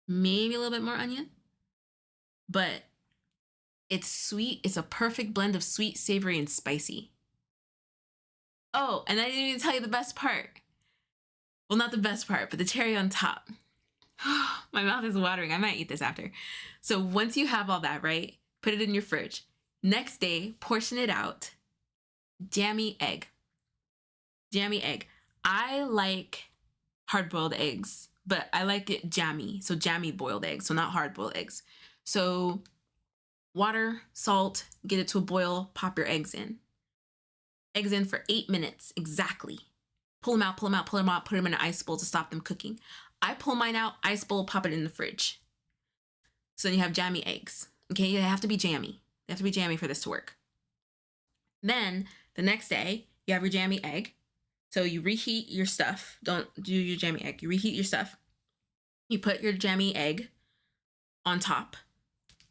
Maybe a little bit more onion. But it's sweet. It's a perfect blend of sweet, savory, and spicy. Oh, and I didn't even tell you the best part. Well, not the best part, but the cherry on top. My mouth is watering. I might eat this after. So once you have all that, right, put it in your fridge. Next day, portion it out. Jammy egg. Jammy egg. I like hard-boiled eggs, but I like it jammy. So jammy boiled eggs, so not hard-boiled eggs. So water, salt, get it to a boil, pop your eggs in. Eggs in for 8 minutes, exactly. Pull them out, pull them out, pull them out, put them in an ice bowl to stop them cooking. I pull mine out, ice bowl, pop it in the fridge. So then you have jammy eggs. Okay, they have to be jammy. They have to be jammy for this to work. Then the next day, you have your jammy egg. So you reheat your stuff. Don't do your jammy egg. You reheat your stuff. You put your jammy egg on top.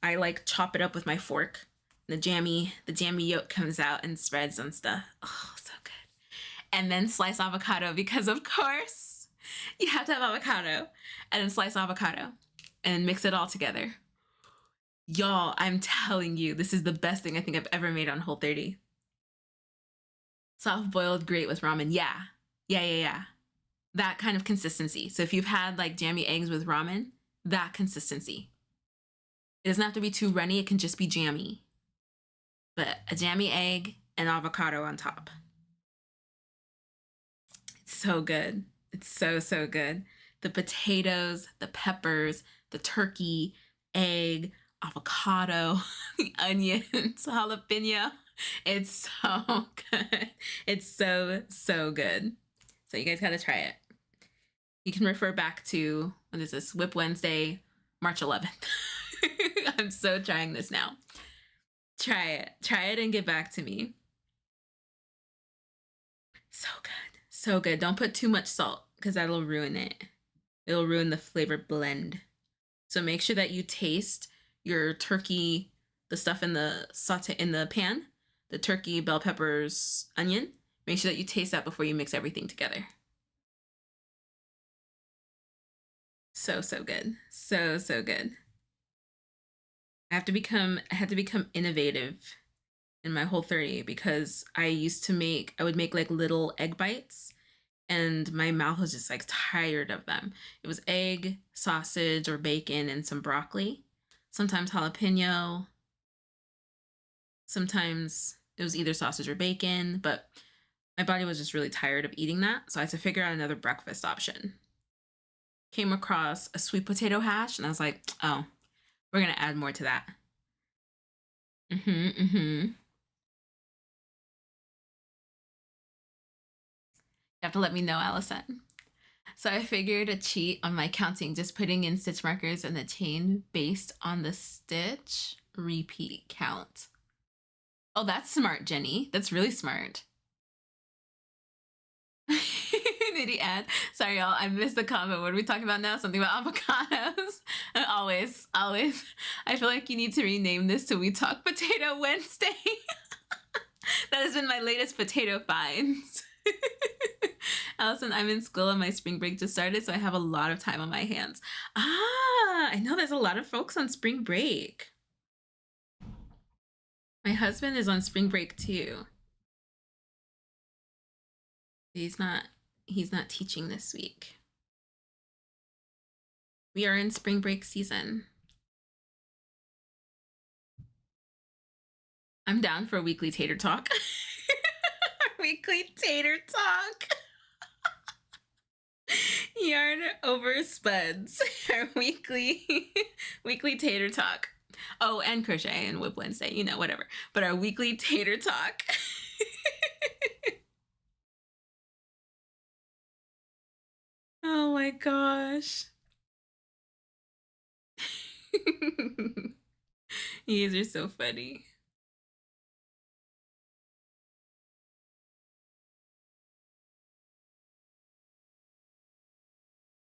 I like chop it up with my fork. The jammy yolk comes out and spreads on stuff. Oh, so good. And then slice avocado, because of course you have to have avocado. And then slice avocado and mix it all together. Y'all, I'm telling you, this is the best thing I think I've ever made on Whole30. Soft boiled, great with ramen. Yeah. That kind of consistency. So if you've had like jammy eggs with ramen, that consistency. It doesn't have to be too runny. It can just be jammy. But a jammy egg and avocado on top. It's so good. It's so, so good. The potatoes, the peppers, the turkey, egg, avocado, the onions, jalapeno. It's so good. It's so, so good. So you guys got to try it. You can refer back to, what is this? Whip Wednesday, March 11th. I'm so trying this now. Try it. Try it and get back to me. So good. So good. Don't put too much salt because that'll ruin it. It'll ruin the flavor blend. So make sure that you taste your turkey, the stuff in the saute in the pan, the turkey, bell peppers, onion. Make sure that you taste that before you mix everything together. So, so good. So, so good. I had to become innovative in my Whole30 because I would make like little egg bites and my mouth was just like tired of them. It was egg, sausage, or bacon and some broccoli. Sometimes jalapeno. Sometimes it was either sausage or bacon, but my body was just really tired of eating that. So I had to figure out another breakfast option. Came across a sweet potato hash and I was like, oh, we're going to add more to that. You have to let me know, Allison. So I figured a cheat on my counting, just putting in stitch markers in the chain based on the stitch repeat count. Oh, that's smart, Jenny. That's really smart. Did he add? Sorry, y'all. I missed the comment. What are we talking about now? Something about avocados. Always. I feel like you need to rename this to We Talk Potato Wednesday. That has been my latest potato finds. Allison, I'm in school and my spring break just started, so I have a lot of time on my hands. I know there's a lot of folks on spring break. My husband is on spring break too. He's not teaching this week. We are in spring break season. I'm down for a weekly tater talk. Weekly tater talk. Yarn over spuds. Our weekly tater talk. Oh, and crochet and Whip Wednesday, you know, whatever. But our weekly tater talk. Oh my gosh. You guys are so funny.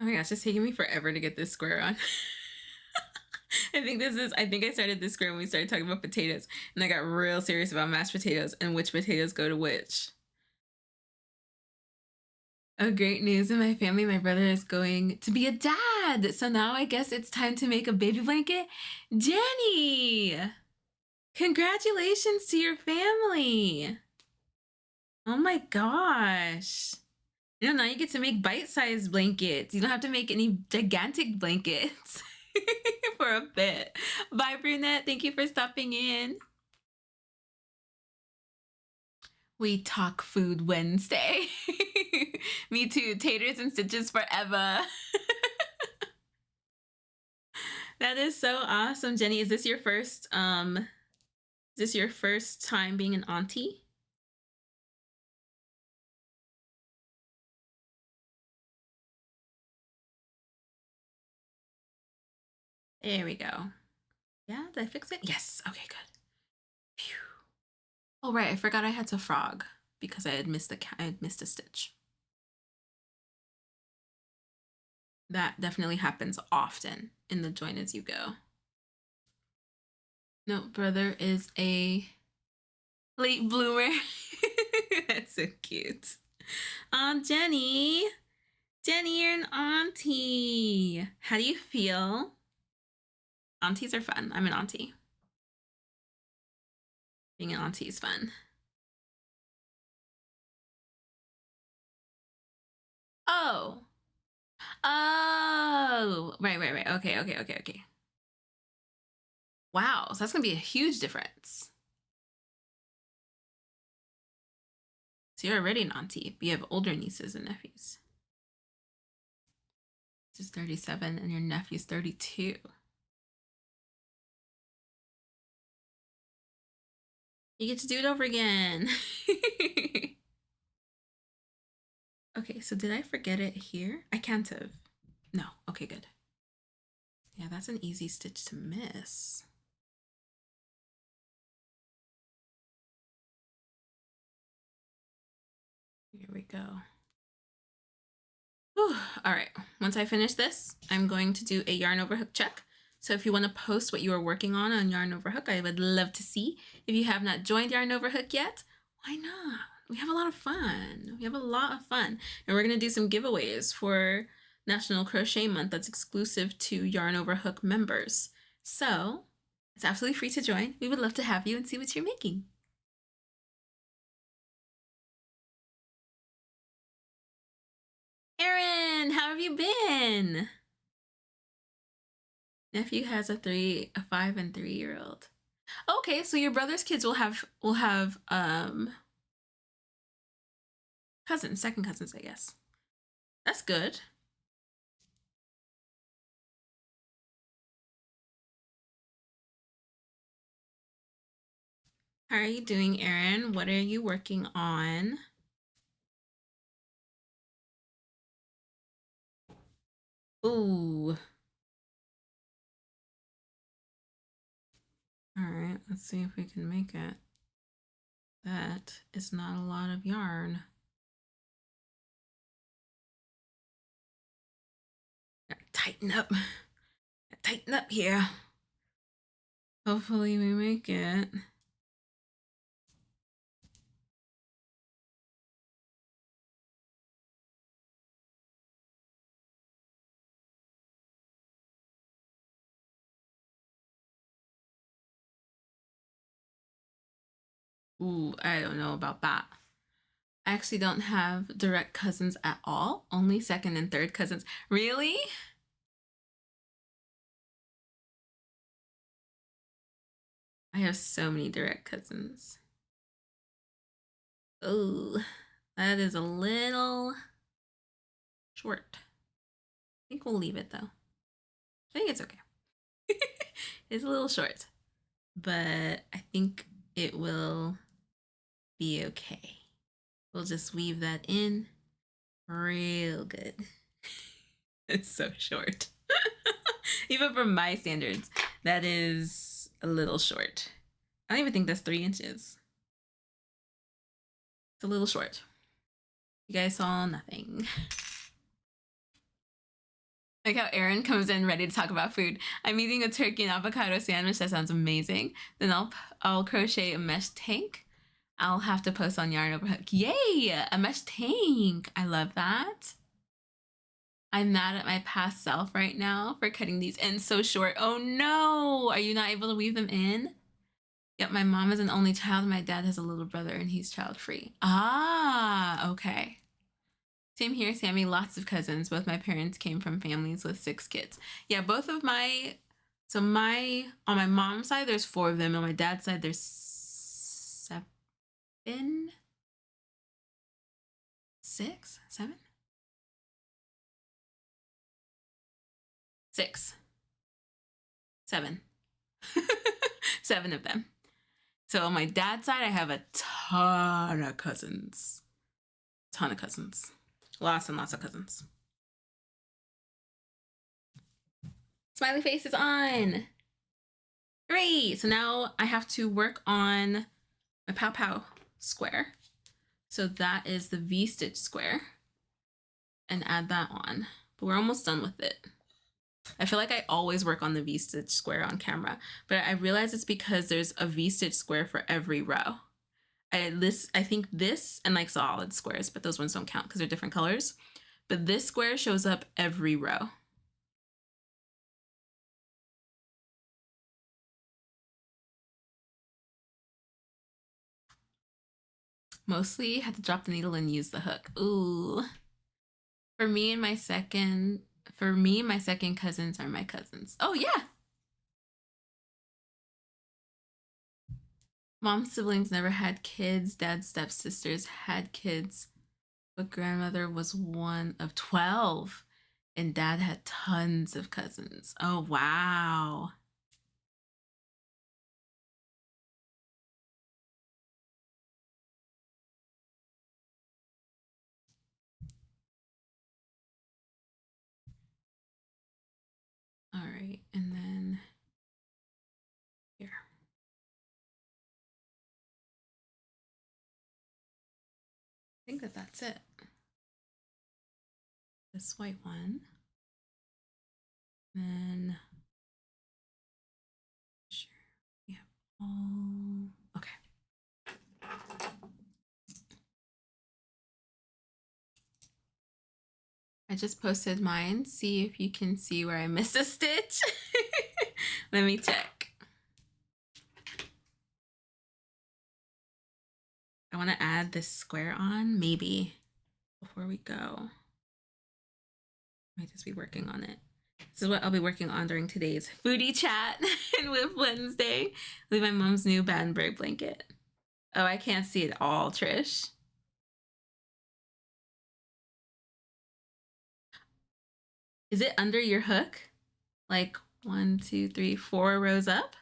Oh my gosh, it's taking me forever to get this square on. I think I started this square when we started talking about potatoes, and I got real serious about mashed potatoes and which potatoes go to which. Oh, great news in my family. My brother is going to be a dad. So now I guess it's time to make a baby blanket. Jenny! Congratulations to your family. Oh my gosh. You know, now you get to make bite-sized blankets. You don't have to make any gigantic blankets for a bit. Bye, Brunette. Thank you for stopping in. We talk food Wednesday. Me too. Taters and stitches forever. That is so awesome, Jenny. Is this your first time being an auntie? There we go. Yeah, did I fix it? Yes. Okay, good. Phew. Oh right, I forgot I had to frog because I had missed a stitch. That definitely happens often in the join as you go. No, brother is a late bloomer. That's so cute. Jenny. Jenny, you're an auntie. How do you feel? Aunties are fun. I'm an auntie. Being an auntie is fun. Oh. Oh. Right. Okay. Wow. So that's going to be a huge difference. So you're already an auntie, but you have older nieces and nephews. This is 37 and your nephew's 32. You get to do it over again. Okay, so did I forget it here? I can't have. No. Okay, good. Yeah, that's an easy stitch to miss. Here we go. Whew. All right, once I finish this, I'm going to do a yarn over hook check. So if you want to post what you are working on Yarn Over Hook, I would love to see. If you have not joined Yarn Over Hook yet, why not? We have a lot of fun. And we're going to do some giveaways for National Crochet Month that's exclusive to Yarn Over Hook members. So it's absolutely free to join. We would love to have you and see what you're making. Erin, how have you been? Nephew has a 5 and 3-year-old. Okay, so your brother's kids will have cousins, second cousins, I guess. That's good. How are you doing, Erin? What are you working on? Ooh. All right, let's see if we can make it. That is not a lot of yarn. Gotta tighten up. Gotta tighten up here. Hopefully we make it. Ooh, I don't know about that. I actually don't have direct cousins at all, only second and third cousins. Really? I have so many direct cousins. Oh, that is a little short. I think we'll leave it though. I think it's okay. It's a little short, but I think it will be okay. We'll just weave that in real good. It's so short. Even for my standards, that is a little short. I don't even think that's 3 inches. It's a little short. You guys saw nothing. Like how Erin comes in ready to talk about food. I'm eating a turkey and avocado sandwich. That sounds amazing. Then I'll crochet a mesh tank. I'll have to post on Yarn Over Hook. Yay! A mesh tank. I love that. I'm mad at my past self right now for cutting these ends so short. Oh no! Are you not able to weave them in? Yep, my mom is an only child and my dad has a little brother and he's child-free. Ah, okay. Same here, Sammy. Lots of cousins. Both my parents came from families with 6 kids. Yeah, both of my... So on my mom's side, there's 4 of them. On my dad's side, there's 7? 6? 7? 6. 7. 7 of them. So on my dad's side, I have a ton of cousins. Ton of cousins. Lots and lots of cousins. Smiley face is on. Hooray! So now I have to work on my Pow Pow square. So that is the V-stitch square. And add that on. But we're almost done with it. I feel like I always work on the V-stitch square on camera, but I realize it's because there's a V-stitch square for every row. I think this and like solid squares, but those ones don't count because they're different colors. But this square shows up every row. Mostly had to drop the needle and use the hook. Ooh. For me, my second cousins are my cousins. Oh yeah. Mom's siblings never had kids. Dad's stepsisters had kids. But grandmother was one of 12. And dad had tons of cousins. Oh, wow. All right, and then here. I think that's it. This white one. Then sure we have all okay. I just posted mine. See if you can see where I missed a stitch. Let me check. I want to add this square on, maybe, before we go. Might just be working on it. This is what I'll be working on during today's foodie chat and with Wednesday with my mom's new Battenberg blanket. Oh, I can't see it all, Trish. Is it under your hook? Like 1, 2, 3, 4 rows up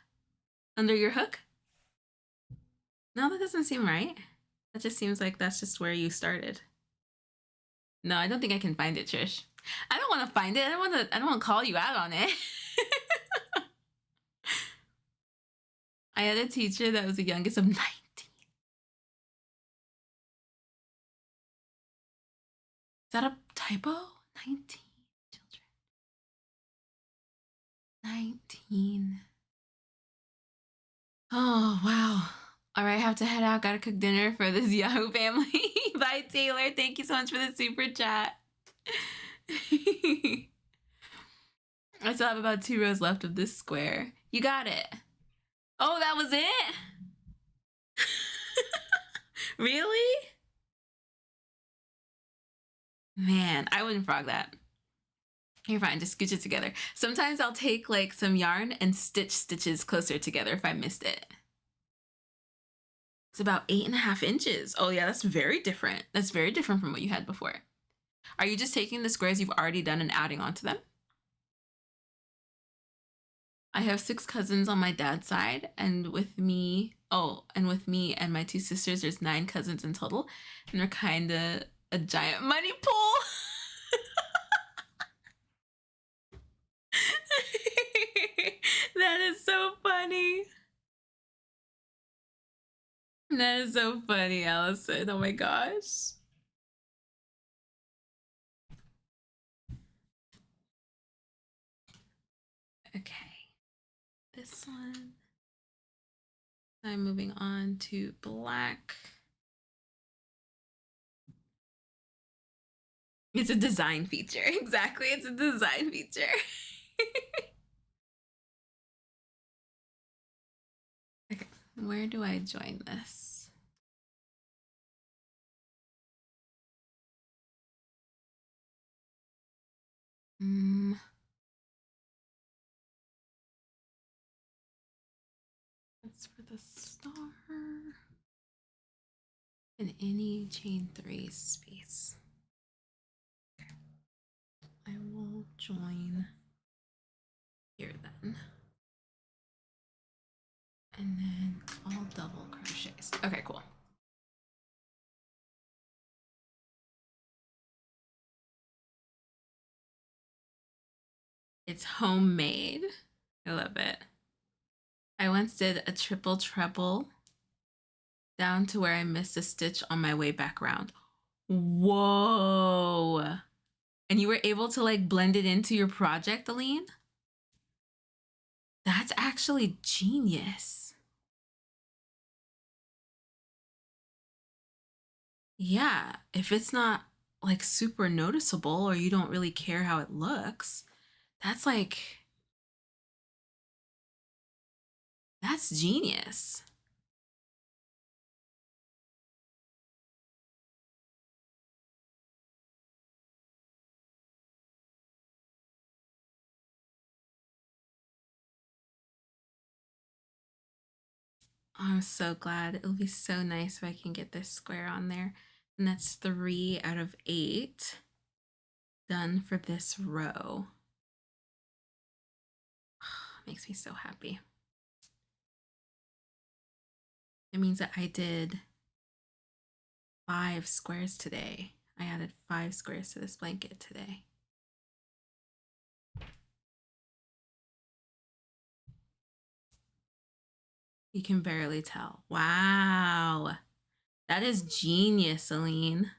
under your hook? No, that doesn't seem right. That just seems like that's just where you started. No, I don't think I can find it, Trish. I don't want to find it. I don't want to call you out on it. I had a teacher that was the youngest of 19. Is that a typo? 19 children. 19. Oh, wow. All right, I have to head out. Gotta cook dinner for this Yahoo family. Bye, Taylor. Thank you so much for the super chat. I still have about 2 rows left of this square. You got it. Oh, that was it? Really? Man, I wouldn't frog that. You're fine, just scooch it together. Sometimes I'll take like some yarn and stitch stitches closer together if I missed it. It's about 8.5 inches. Oh yeah, that's very different. That's very different from what you had before. Are you just taking the squares you've already done and adding onto them? I have 6 cousins on my dad's side, and with me, and my 2 sisters, there's 9 cousins in total, and they're kind of a giant money pool. That is so funny. That is so funny, Allison. Oh my gosh. Okay. This one. I'm moving on to black. It's a design feature. Exactly. It's a design feature. Okay. Where do I join this? That's for the star. And any chain 3 space. Okay. I will join here then. And then all double crochets. Okay, cool. It's homemade. I love it. I once did a triple treble down to where I missed a stitch on my way back around. Whoa. And you were able to like blend it into your project, Aline? That's actually genius. Yeah, if it's not like super noticeable or you don't really care how it looks, that's genius. I'm so glad. It'll be so nice if I can get this square on there. And that's 3 out of 8 done for this row. Makes me so happy. It means that I did 5 squares today. I added 5 squares to this blanket today. You can barely tell. Wow. That is genius, Aline.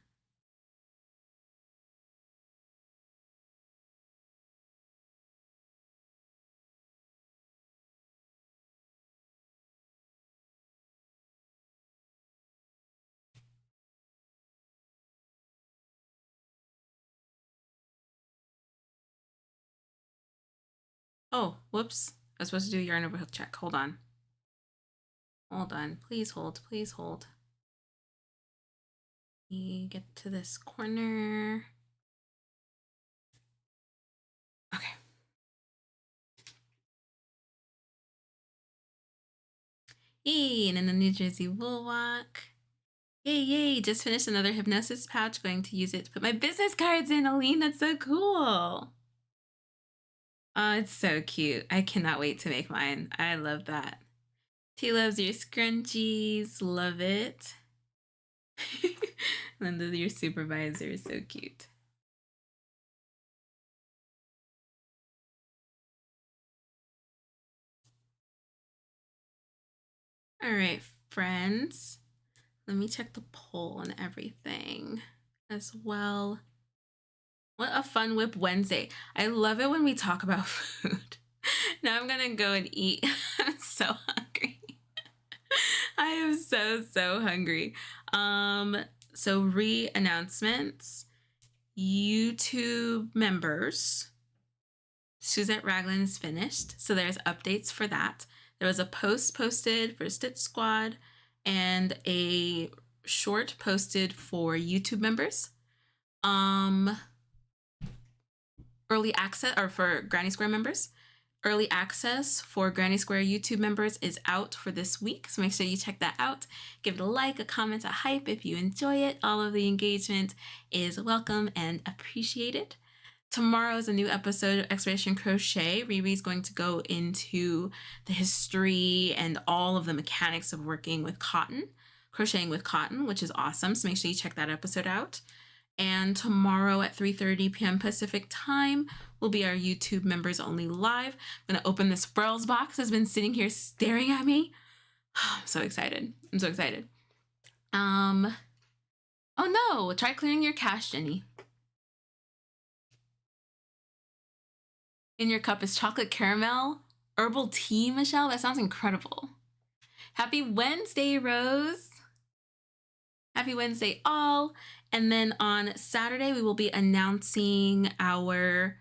Oh, whoops. I was supposed to do a yarn over hook check. Hold on. Hold on. Please hold. Please hold. Let me get to this corner. Okay. Yay, and then the New Jersey wool walk. Yay, yay. Just finished another hypnosis pouch. Going to use it to put my business cards in, Aline. That's so cool. Oh, it's so cute. I cannot wait to make mine. I love that. T loves your scrunchies. Love it. Linda, your supervisor is so cute. All right, friends. Let me check the poll and everything as well. What a fun Whip Wednesday. I love it when we talk about food. Now I'm gonna go and eat. I'm so hungry. I am so hungry. So re-announcements. YouTube members. Suzette Raglan is finished, so there's updates for that. There was a post posted for Stitch Squad and a short posted for YouTube members. Early access, or for Granny Square members. Early access for Granny Square YouTube members is out for this week, so make sure you check that out. Give it a like, a comment, a hype if you enjoy it. All of the engagement is welcome and appreciated. Tomorrow is a new episode of Expedition Crochet. Riri's going to go into the history and all of the mechanics of working with cotton, crocheting with cotton, which is awesome. So make sure you check that episode out. And tomorrow at 3:30 p.m. Pacific time will be our YouTube members only live. I'm gonna open this Furls box that's been sitting here staring at me. I'm so excited. I'm so excited. Oh no, try clearing your cache, Jenny. In your cup is chocolate caramel herbal tea, Michelle. That sounds incredible. Happy Wednesday, Rose. Happy Wednesday, all. And then on Saturday, we will be announcing our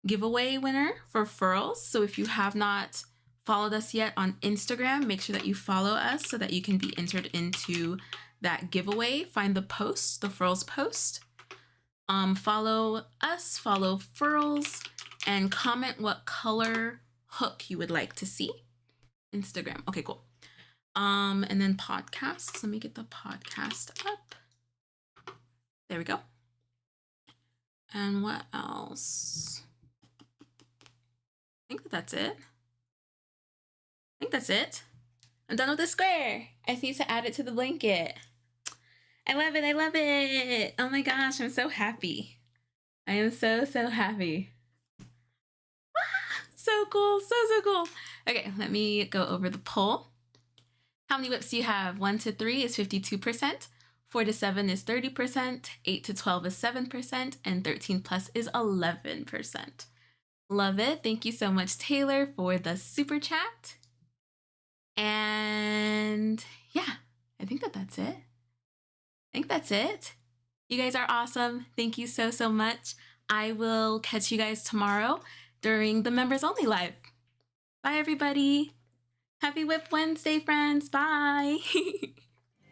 giveaway winner for Furls. So if you have not followed us yet on Instagram, make sure that you follow us so that you can be entered into that giveaway. Find the post, the Furls post. Follow us, follow Furls, and comment what color hook you would like to see. Instagram. Okay, cool. And then podcasts. Let me get the podcast up. There we go. And what else? I think that's it. I'm done with the square. I just need to add it to the blanket. I love it. I love it. Oh my gosh, I'm so happy. I am so happy. So cool. So cool. Okay, let me go over the poll. How many whips do you have? 1 to 3 is 52%. 4 to 7 is 30%. 8 to 12 is 7%. And 13 plus is 11%. Love it. Thank you so much, Taylor, for the super chat. And yeah, I think that's it. You guys are awesome. Thank you so much. I will catch you guys tomorrow during the members only live. Bye, everybody. Happy Whip Wednesday, friends. Bye.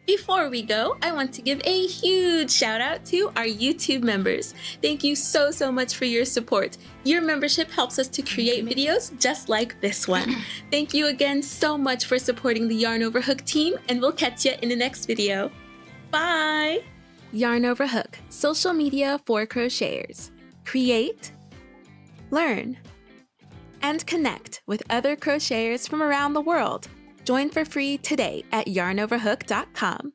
Before we go, I want to give a huge shout out to our YouTube members. Thank you so much for your support. Your membership helps us to create videos just like this one. Thank you again so much for supporting the Yarn Over Hook team, and we'll catch you in the next video. Bye! Yarn Over Hook, social media for crocheters. Create, learn, and connect with other crocheters from around the world. Join for free today at yarnoverhook.com.